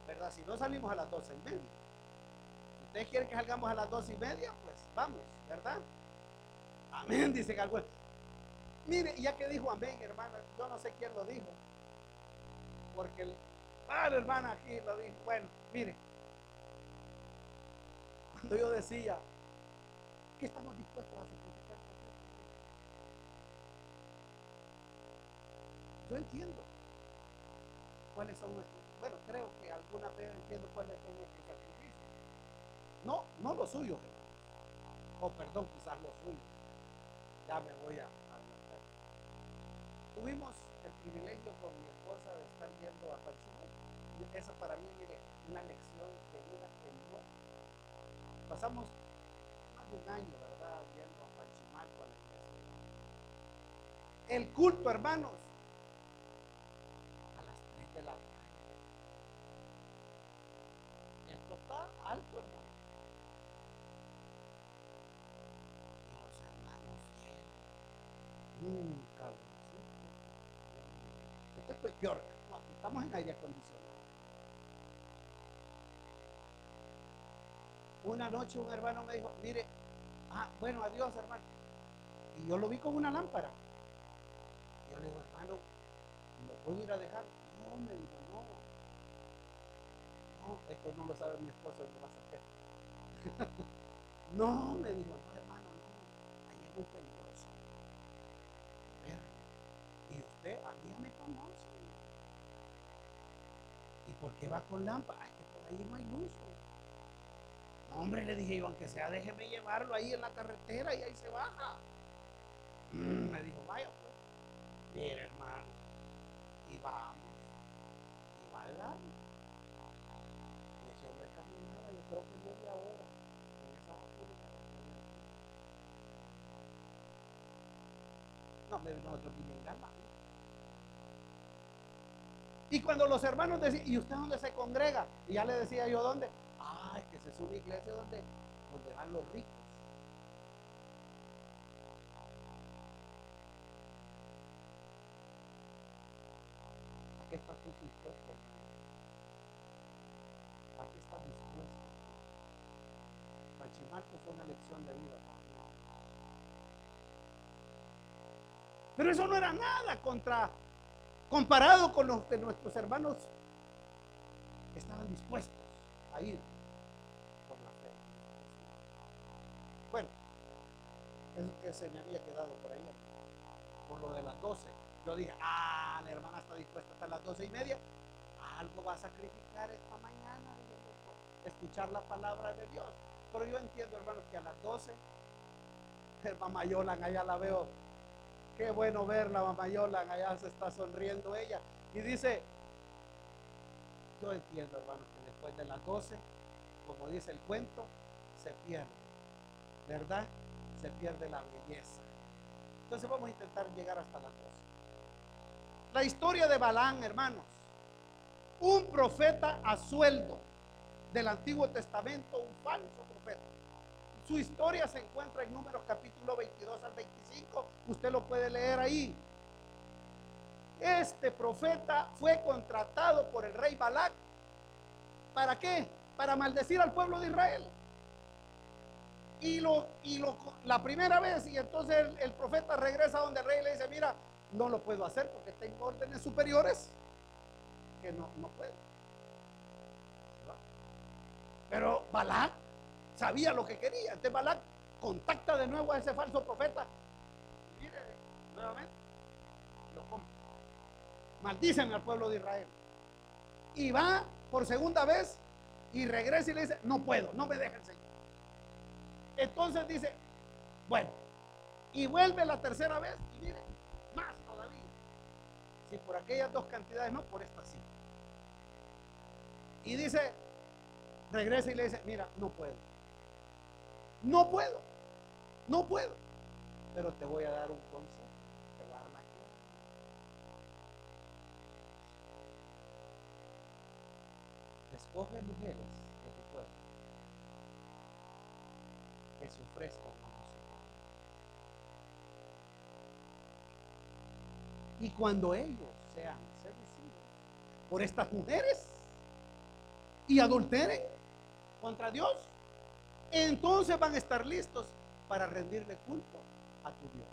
¿verdad? Si no salimos a las 12:30, si ustedes quieren que salgamos a las 12:30, pues vamos, ¿verdad? Amén, dicen algunos. Mire, ya que dijo amén, hermana, yo no sé quién lo dijo, porque la hermana aquí lo dijo. Bueno, mire, cuando yo decía que estamos dispuestos a sacrificar, yo entiendo cuáles son nuestros, bueno, creo que alguna vez entiendo cuál es nuestro sacrificio. No lo suyo, O perdón, quizás los suyos. Ya me voy a adelantar. Tuvimos el privilegio con mi esposa de estar yendo a Panchimón. Esa para mí, mire, una lección de vida que no. Pasamos más de un año, ¿verdad? Yendo a Panchimalco a la iglesia. El culto, hermanos, a las 3 de la tarde. Esto está alto, hermano. Y los hermanos fieles. Cabroncito. Esto es peor. No, estamos en aire acondicionado. Una noche un hermano me dijo, mire, bueno, adiós, hermano. Y yo lo vi con una lámpara. Y yo le digo, hermano, ¿lo puedo ir a dejar? No, me dijo, no. No, esto no lo sabe mi esposo y lo va a hacer. No, me dijo, no, hermano, no. Ahí es muy peligroso. Y usted, a mí ya me conoce. ¿Y por qué va con lámpara? Es que por ahí no hay luz. No, hombre, le dije yo, aunque sea, déjeme llevarlo ahí en la carretera y ahí se baja. Me dijo, vaya pues. Mire, hermano. Y vamos. Y va a dar. Y ese hombre caminaba, yo creo que media hora. En esa oscuridad. No, nosotros vimos gama. Y cuando los hermanos decían, ¿y usted dónde se congrega? Y ya le decía yo, ¿dónde? Es que esa es una iglesia donde van los ricos. ¿A qué estás dispuesto? ¿A qué estás dispuesto? Panchimalco fue una lección de vida. Pero eso no era nada comparado con los de nuestros hermanos que estaban dispuestos a ir por la fe. Bueno, eso que se me había quedado por ahí, por lo de las 12. Yo dije, la hermana está dispuesta hasta las 12:30. Algo va a sacrificar esta mañana, escuchar la palabra de Dios. Pero yo entiendo, hermanos, que a las 12, mamá Yolan, allá la veo. Qué bueno verla, mamá Yolan, allá se está sonriendo ella. Y dice, yo entiendo, hermanos, que después de las 12, como dice el cuento, se pierde, ¿verdad? Se pierde la belleza. Entonces vamos a intentar llegar hasta las 12. La historia de Balaam, hermanos, un profeta a sueldo del Antiguo Testamento, un falso profeta. Su historia se encuentra en Números capítulo 22 al 25. Usted lo puede leer ahí. Este profeta fue contratado por el rey Balac. ¿Para qué? Para maldecir al pueblo de Israel. Y la primera vez, y entonces el profeta regresa donde el rey le dice, mira, no lo puedo hacer porque tengo órdenes superiores que no puedo. Pero Balac sabía lo que quería. Entonces Balac contacta de nuevo a ese falso profeta. Y mire, nuevamente, lo compra. Maldicen al pueblo de Israel. Y va por segunda vez y regresa y le dice, no puedo, no me deja el Señor. Entonces dice, bueno, y vuelve la tercera vez y mire, más todavía. Si por aquellas dos cantidades no, por esta sí. Y dice, regresa y le dice, mira, no puedo. No puedo. No puedo. Pero te voy a dar un consejo. Te voy a dar la clave. Escoge mujeres de tu pueblo que se ofrezcan a nosotros. Y cuando ellos sean seducidos por estas mujeres y adulteren contra Dios, entonces van a estar listos para rendirle culto a tu Dios.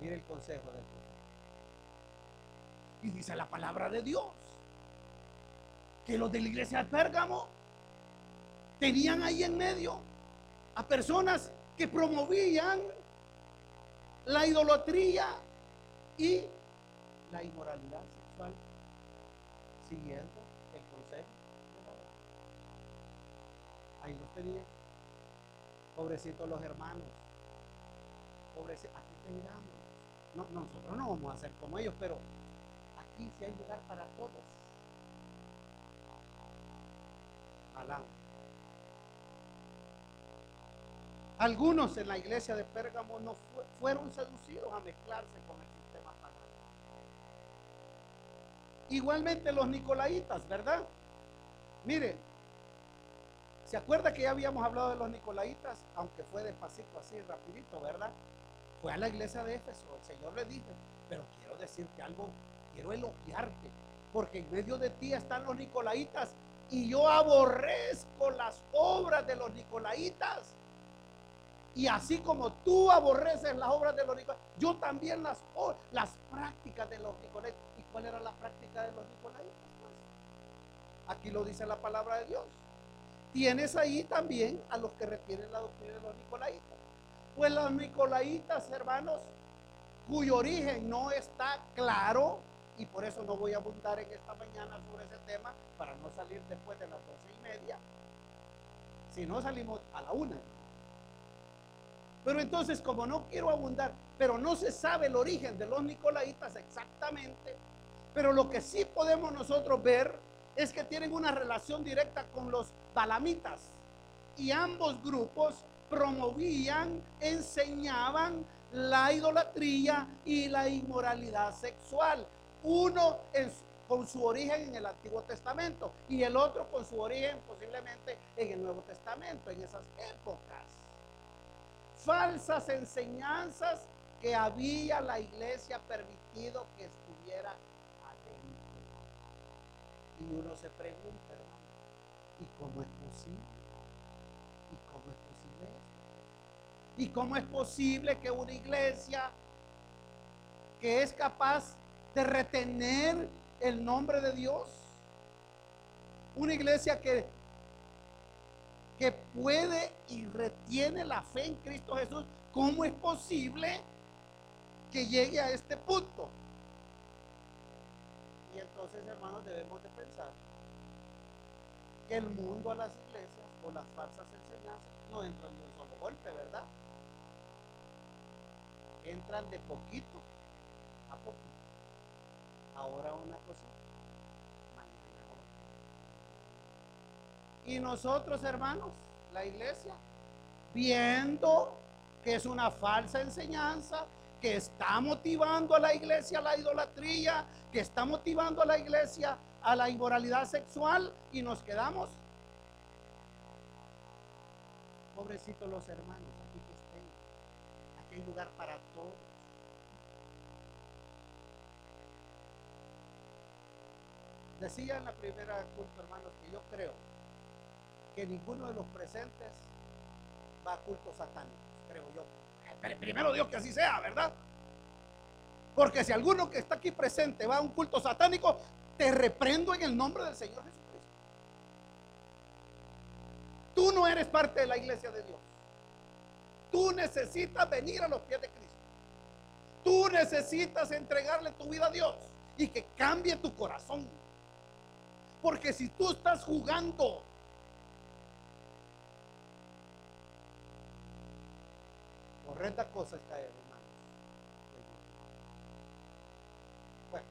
Mire el consejo del profeta. Y dice la palabra de Dios que los de la iglesia de Pérgamo tenían ahí en medio a personas que promovían la idolatría y la inmoralidad sexual, siguiendo el consejo de Balaam. Ahí los tenía. Pobrecitos los hermanos. Pobrecitos, aquí tengamos. No, nosotros no vamos a ser como ellos, pero aquí sí hay lugar para todos. Alá. Algunos en la iglesia de Pérgamo no fueron seducidos a mezclarse con el sistema pagano. Igualmente los nicolaitas, ¿verdad? Mire, ¿se acuerda que ya habíamos hablado de los nicolaitas? Aunque fue despacito, así, rapidito, ¿verdad? Fue a la iglesia de Éfeso, el Señor le dijo, pero quiero decirte algo, quiero elogiarte, porque en medio de ti están los nicolaitas y yo aborrezco las obras de los nicolaitas. Y así como tú aborreces las obras de los nicolaitas, yo también las prácticas de los nicolaitas. ¿Y cuál era la práctica de los nicolaitas? Pues, aquí lo dice la palabra de Dios. Tienes ahí también a los que retienen la doctrina de los nicolaitas. Pues los nicolaitas, hermanos, cuyo origen no está claro, y por eso no voy a abundar en esta mañana sobre ese tema, para no salir después de las 12:30. Si no, salimos a la 1. Pero entonces, como no quiero abundar, pero no se sabe el origen de los nicolaitas exactamente, pero lo que sí podemos nosotros ver es que tienen una relación directa con los balamitas, y ambos grupos promovían, enseñaban la idolatría y la inmoralidad sexual. Uno con su origen en el Antiguo Testamento y el otro con su origen posiblemente en el Nuevo Testamento, en esas épocas. Falsas enseñanzas que había la iglesia permitido que estuviera adentro. Y uno se pregunta, hermano, ¿y cómo es posible? ¿Y cómo es posible esto? ¿Y cómo es posible que una iglesia que es capaz de retener el nombre de Dios, una iglesia que puede y retiene la fe en Cristo Jesús, cómo es posible que llegue a este punto? Y entonces, hermanos, debemos de pensar que el mundo a las iglesias o las falsas enseñanzas no entran de un solo golpe, ¿verdad? Entran de poquito a poquito. Ahora una cosita, mañana otra. Y nosotros, hermanos, la iglesia, viendo que es una falsa enseñanza, que está motivando a la iglesia a la idolatría, que está motivando a la iglesia a la inmoralidad sexual, y nos quedamos. Pobrecitos los hermanos, aquí que estén. Aquí hay lugar para todos. Decía en la primera culto, hermanos, que yo creo que ninguno de los presentes va a cultos satánicos, creo yo. Primero Dios que así sea, ¿verdad? Porque si alguno que está aquí presente va a un culto satánico, te reprendo en el nombre del Señor Jesucristo. Tú no eres parte de la iglesia de Dios. Tú necesitas venir a los pies de Cristo. Tú necesitas entregarle tu vida a Dios y que cambie tu corazón. Porque si tú estás jugando horrenda cosa es caer, hermanos. Bueno,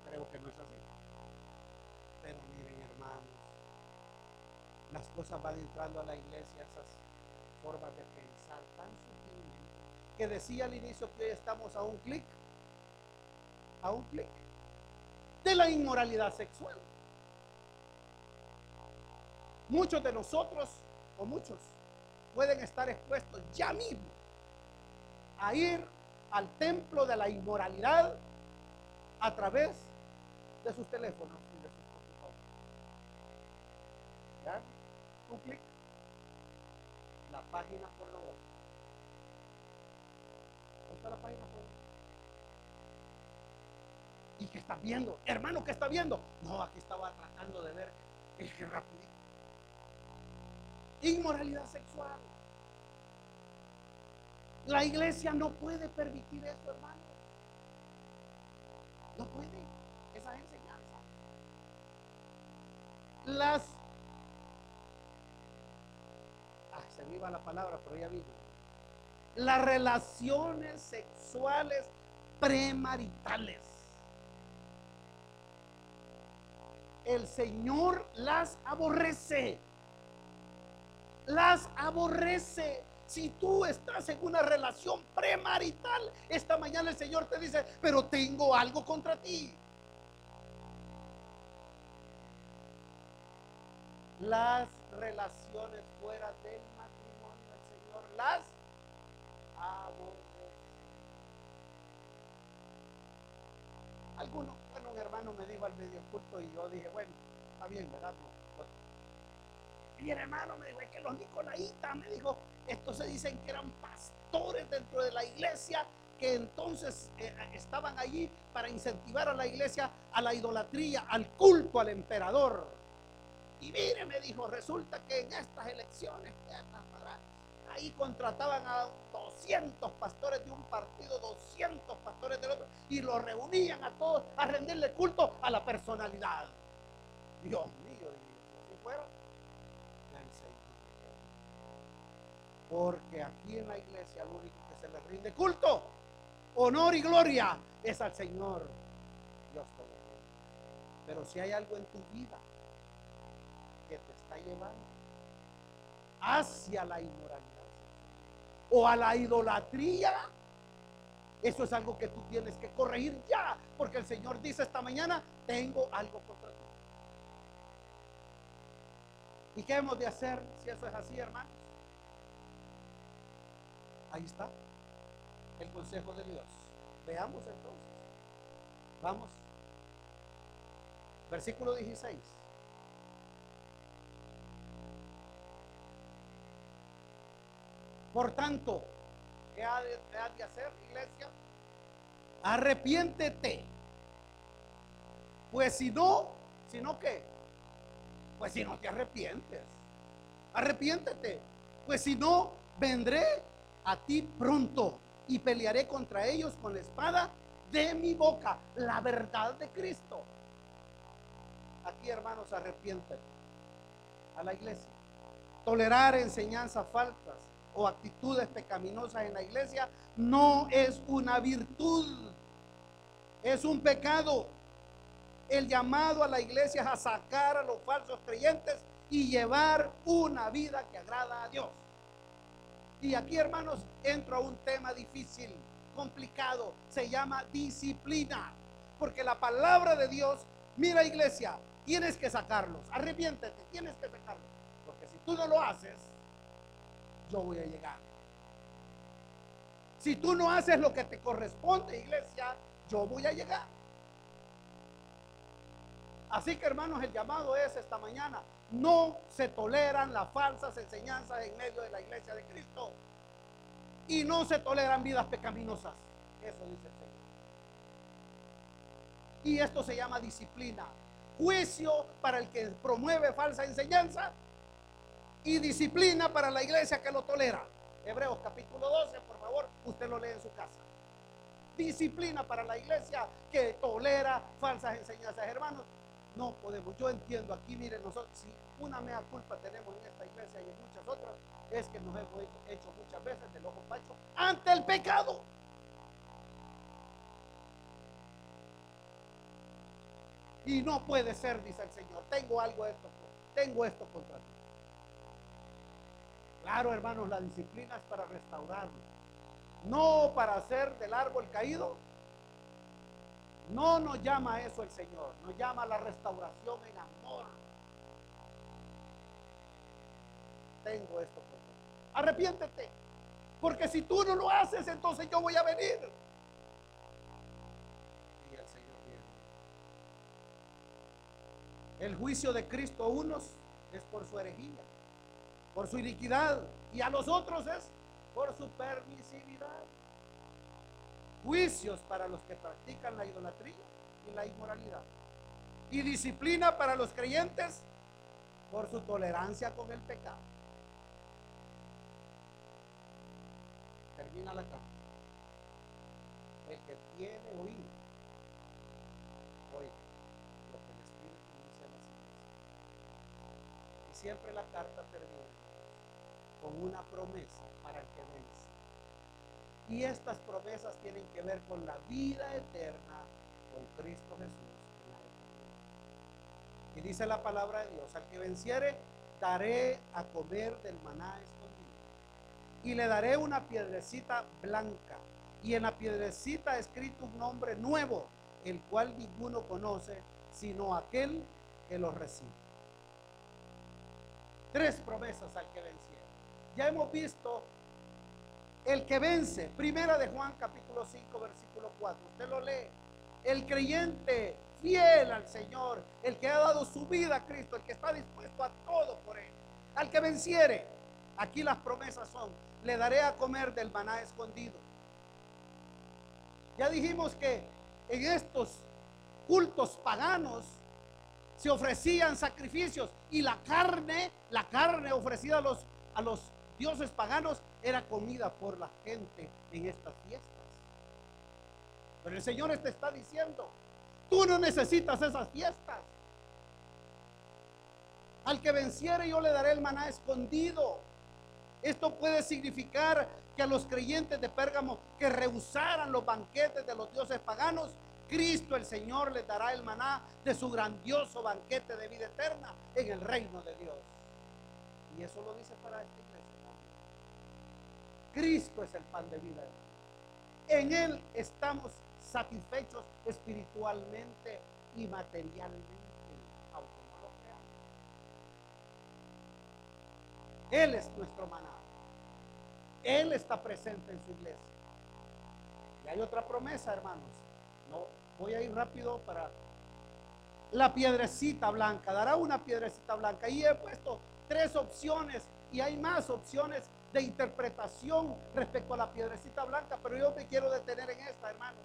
creo que no es así. Pero miren, hermanos, las cosas van entrando a la iglesia, esas formas de pensar tan sutilmente, que decía al inicio que hoy estamos a un clic de la inmoralidad sexual. Muchos de nosotros, o muchos, pueden estar expuestos ya mismo a ir al templo de la inmoralidad a través de sus teléfonos y de sus computadoras. ¿Ya? Un clic, la página pornográfica. ¿Dónde está la página pornográfica? ¿Y qué está viendo? Hermano, ¿qué está viendo? No, aquí estaba tratando de ver. Es que rapidito. Inmoralidad sexual. La iglesia no puede permitir eso, hermano. No puede. Esas enseñanzas. se me iba la palabra, pero ya vino. Las relaciones sexuales premaritales. El Señor las aborrece. Las aborrece. Si tú estás en una relación premarital, esta mañana el Señor te dice, pero tengo algo contra ti. Las relaciones fuera del matrimonio, el Señor las aborrece. Bueno, un hermano me dijo al medio culto y yo dije, bueno, está bien, ¿verdad? Y el hermano me dijo, es que los nicolaitas, me dijo, estos se dicen que eran pastores dentro de la iglesia, que entonces estaban allí para incentivar a la iglesia a la idolatría, al culto al emperador. Y mire, me dijo, resulta que en estas elecciones, ahí contrataban a 200 pastores de un partido, 200 pastores del otro, y los reunían a todos a rendirle culto a la personalidad. Dios mío, si fuera, porque aquí en la iglesia lo único que se le rinde culto, honor y gloria es al Señor Dios Todopoderoso. Pero si hay algo en tu vida que te está llevando hacia la inmoralidad o a la idolatría, eso es algo que tú tienes que corregir ya, porque el Señor dice esta mañana, tengo algo contra ti. ¿Y qué hemos de hacer si eso es así, hermanos? Ahí está el consejo de Dios. Veamos entonces. Vamos. Versículo 16. Por tanto, ¿qué ha de hacer, iglesia? Arrepiéntete. Pues si no ¿qué? Pues si no te arrepientes. Arrepiéntete. Pues si no, vendré a ti pronto y pelearé contra ellos con la espada de mi boca. La verdad de Cristo. Aquí, hermanos, arrepiéntete. A la iglesia. Tolerar enseñanzas falsas o actitudes pecaminosas en la iglesia no es una virtud, es un pecado. El llamado a la iglesia es a sacar a los falsos creyentes y llevar una vida que agrada a Dios. Y aquí, hermanos, entro a un tema difícil, complicado, se llama disciplina, porque la palabra de Dios, mira, iglesia, tienes que sacarlos, arrepiéntete, tienes que sacarlos, porque si tú no lo haces, yo voy a llegar. Si tú no haces lo que te corresponde, iglesia, yo voy a llegar. Así que, hermanos, el llamado es esta mañana: no se toleran las falsas enseñanzas en medio de la iglesia de Cristo, y no se toleran vidas pecaminosas. Eso dice el Señor. Y esto se llama disciplina. Juicio para el que promueve falsa enseñanza y disciplina para la iglesia que lo tolera. Hebreos capítulo 12, por favor, usted lo lee en su casa. Disciplina para la iglesia que tolera falsas enseñanzas. Hermanos, no podemos. Yo entiendo aquí, miren, nosotros, si una mea culpa tenemos en esta iglesia y en muchas otras, es que nos hemos hecho muchas veces del ojo pacho ante el pecado. Y no puede ser, dice el Señor, tengo esto contra ti. Claro, hermanos, la disciplina es para restaurarnos, no para hacer del árbol caído. No nos llama a eso el Señor, nos llama a la restauración en amor. Tengo esto contra ti. Arrepiéntete, porque si tú no lo haces, entonces yo voy a venir. Y el Señor viene. El juicio de Cristo a unos es por su herejía, por su iniquidad, y a los otros es por su permisividad. Juicios para los que practican la idolatría y la inmoralidad, y disciplina para los creyentes por su tolerancia con el pecado. Termina la carta. El que tiene oído, oiga lo que el Espíritu dice a las iglesias. Y siempre la carta termina: con una promesa para el que vence. Y estas promesas tienen que ver con la vida eterna con Cristo Jesús en la eternidad. Y dice la palabra de Dios: al que venciere, daré a comer del maná escondido, y le daré una piedrecita blanca, y en la piedrecita escrito un nombre nuevo, el cual ninguno conoce sino aquel que lo recibe. 3 promesas al que venciere. Ya hemos visto el que vence, primera de Juan capítulo 5 versículo 4, usted lo lee. El creyente fiel al Señor, el que ha dado su vida a Cristo, el que está dispuesto a todo por Él. Al que venciere, aquí las promesas son: le daré a comer del maná escondido. Ya dijimos que en estos cultos paganos se ofrecían sacrificios, y la carne ofrecida a los dioses paganos era comida por la gente en estas fiestas. Pero el Señor te está diciendo: tú no necesitas esas fiestas. Al que venciere, yo le daré el maná escondido. Esto puede significar que a los creyentes de Pérgamo que rehusaran los banquetes de los dioses paganos, Cristo el Señor les dará el maná de su grandioso banquete de vida eterna en el reino de Dios. Y eso lo dice para esta iglesia. Cristo es el pan de vida. En Él estamos satisfechos espiritualmente y materialmente, aunque no lo creamos. Él es nuestro maná. Él está presente en su iglesia. Y hay otra promesa, hermanos. No, voy a ir rápido para la piedrecita blanca. Dará una piedrecita blanca. Y he puesto 3 opciones, y hay más opciones de interpretación respecto a la piedrecita blanca, pero yo me quiero detener en esta, hermanos.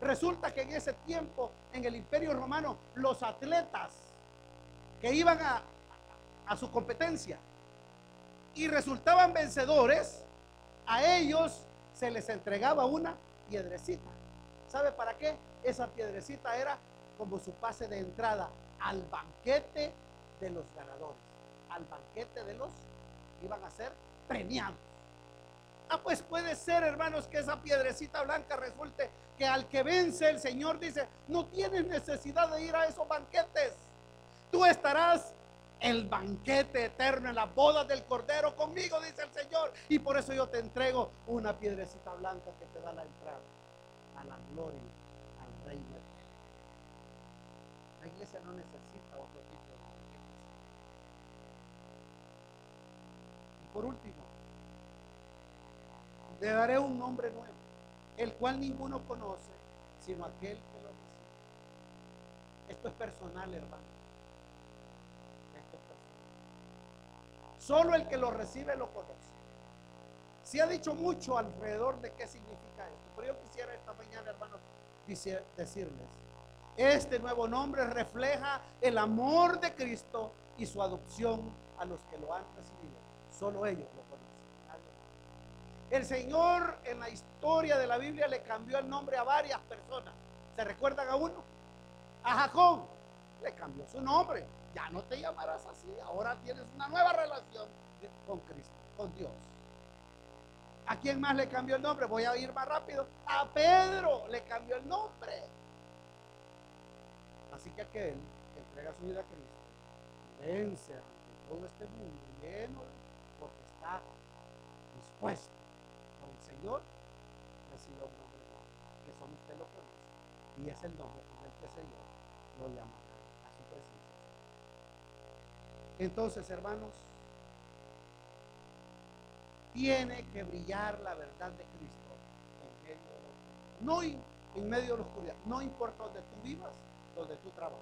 Resulta que en ese tiempo, en el Imperio Romano, los atletas que iban a su competencia y resultaban vencedores, a ellos se les entregaba una piedrecita. ¿Sabe para qué? Esa piedrecita era como su pase de entrada al banquete de los ganadores, al banquete de los que iban a ser premiados. Pues puede ser, hermanos, que esa piedrecita blanca resulte que al que vence, el Señor dice: no tienes necesidad de ir a esos banquetes. Tú estarás el banquete eterno en las bodas del Cordero conmigo, dice el Señor. Y por eso yo te entrego una piedrecita blanca que te da la entrada a la gloria, al reino eterno. La iglesia no necesita otro tipo de banquetes. Y por último, le daré un nombre nuevo, el cual ninguno conoce sino aquel que lo recibe. Esto es personal, hermano. Esto es personal. Solo el que lo recibe lo conoce. Se ha dicho mucho alrededor de qué significa esto, pero yo quisiera esta mañana, hermanos, decirles: este nuevo nombre refleja el amor de Cristo y su adopción a los que lo han recibido. Solo ellos lo conocen. El Señor en la historia de la Biblia le cambió el nombre a varias personas. ¿Se recuerdan a uno? A Jacob le cambió su nombre. Ya no te llamarás así, ahora tienes una nueva relación con Cristo, con Dios. ¿A quién más le cambió el nombre? Voy a ir más rápido. A Pedro le cambió el nombre. Así que aquel que entrega su vida a Cristo vence ante todo este mundo lleno, porque está dispuesto por el Señor, recibe un nombre nuevo, que solo usted lo conoce, y es el nombre con el que el Señor lo llamará a su presencia. Entonces, hermanos, tiene que brillar la verdad de Cristo en medio de la oscuridad. No en medio de la oscuridad, no importa donde tú vivas, donde tú trabajas.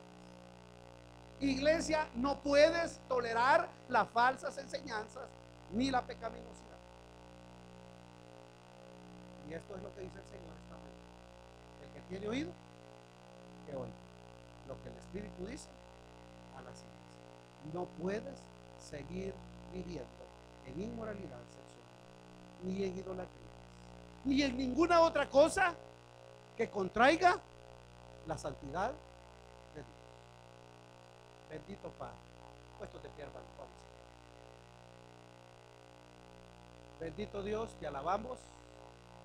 Iglesia, no puedes tolerar las falsas enseñanzas ni la pecaminosidad. Y esto es lo que dice el Señor esta mañana: el que tiene oído, que oiga lo que el Espíritu dice a las iglesias. No puedes seguir viviendo en inmoralidad sexual, ni en idolatría, ni en ninguna otra cosa que contraiga la santidad de Dios. Bendito Padre. Puestos de pie, hermano. Bendito Dios, te alabamos,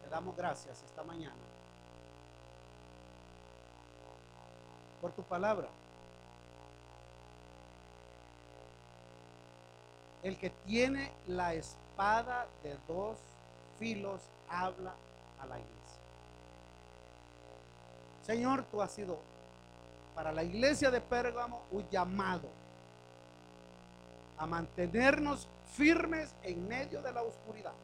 te damos gracias esta mañana por tu palabra. El que tiene la espada de dos filos habla a la iglesia. Señor, tú has sido para la iglesia de Pérgamo un llamado a mantenernos firmes en medio de la oscuridad,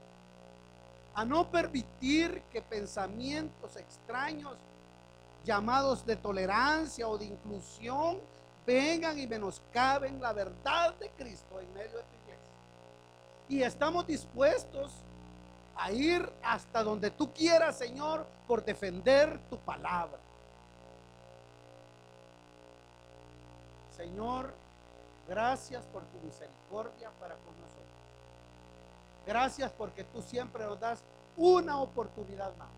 a no permitir que pensamientos extraños llamados de tolerancia o de inclusión vengan y menoscaben la verdad de Cristo en medio de tu iglesia. Y estamos dispuestos a ir hasta donde tú quieras, Señor, por defender tu palabra. Señor, gracias por tu misericordia para con nosotros. Gracias porque tú siempre nos das una oportunidad más.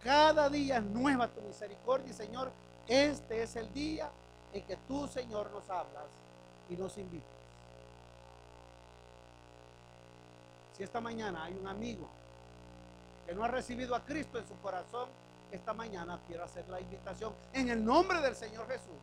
Cada día es nueva tu misericordia y, Señor, este es el día en que tú, Señor, nos hablas y nos invitas. Si esta mañana hay un amigo que no ha recibido a Cristo en su corazón, esta mañana quiero hacer la invitación en el nombre del Señor Jesús.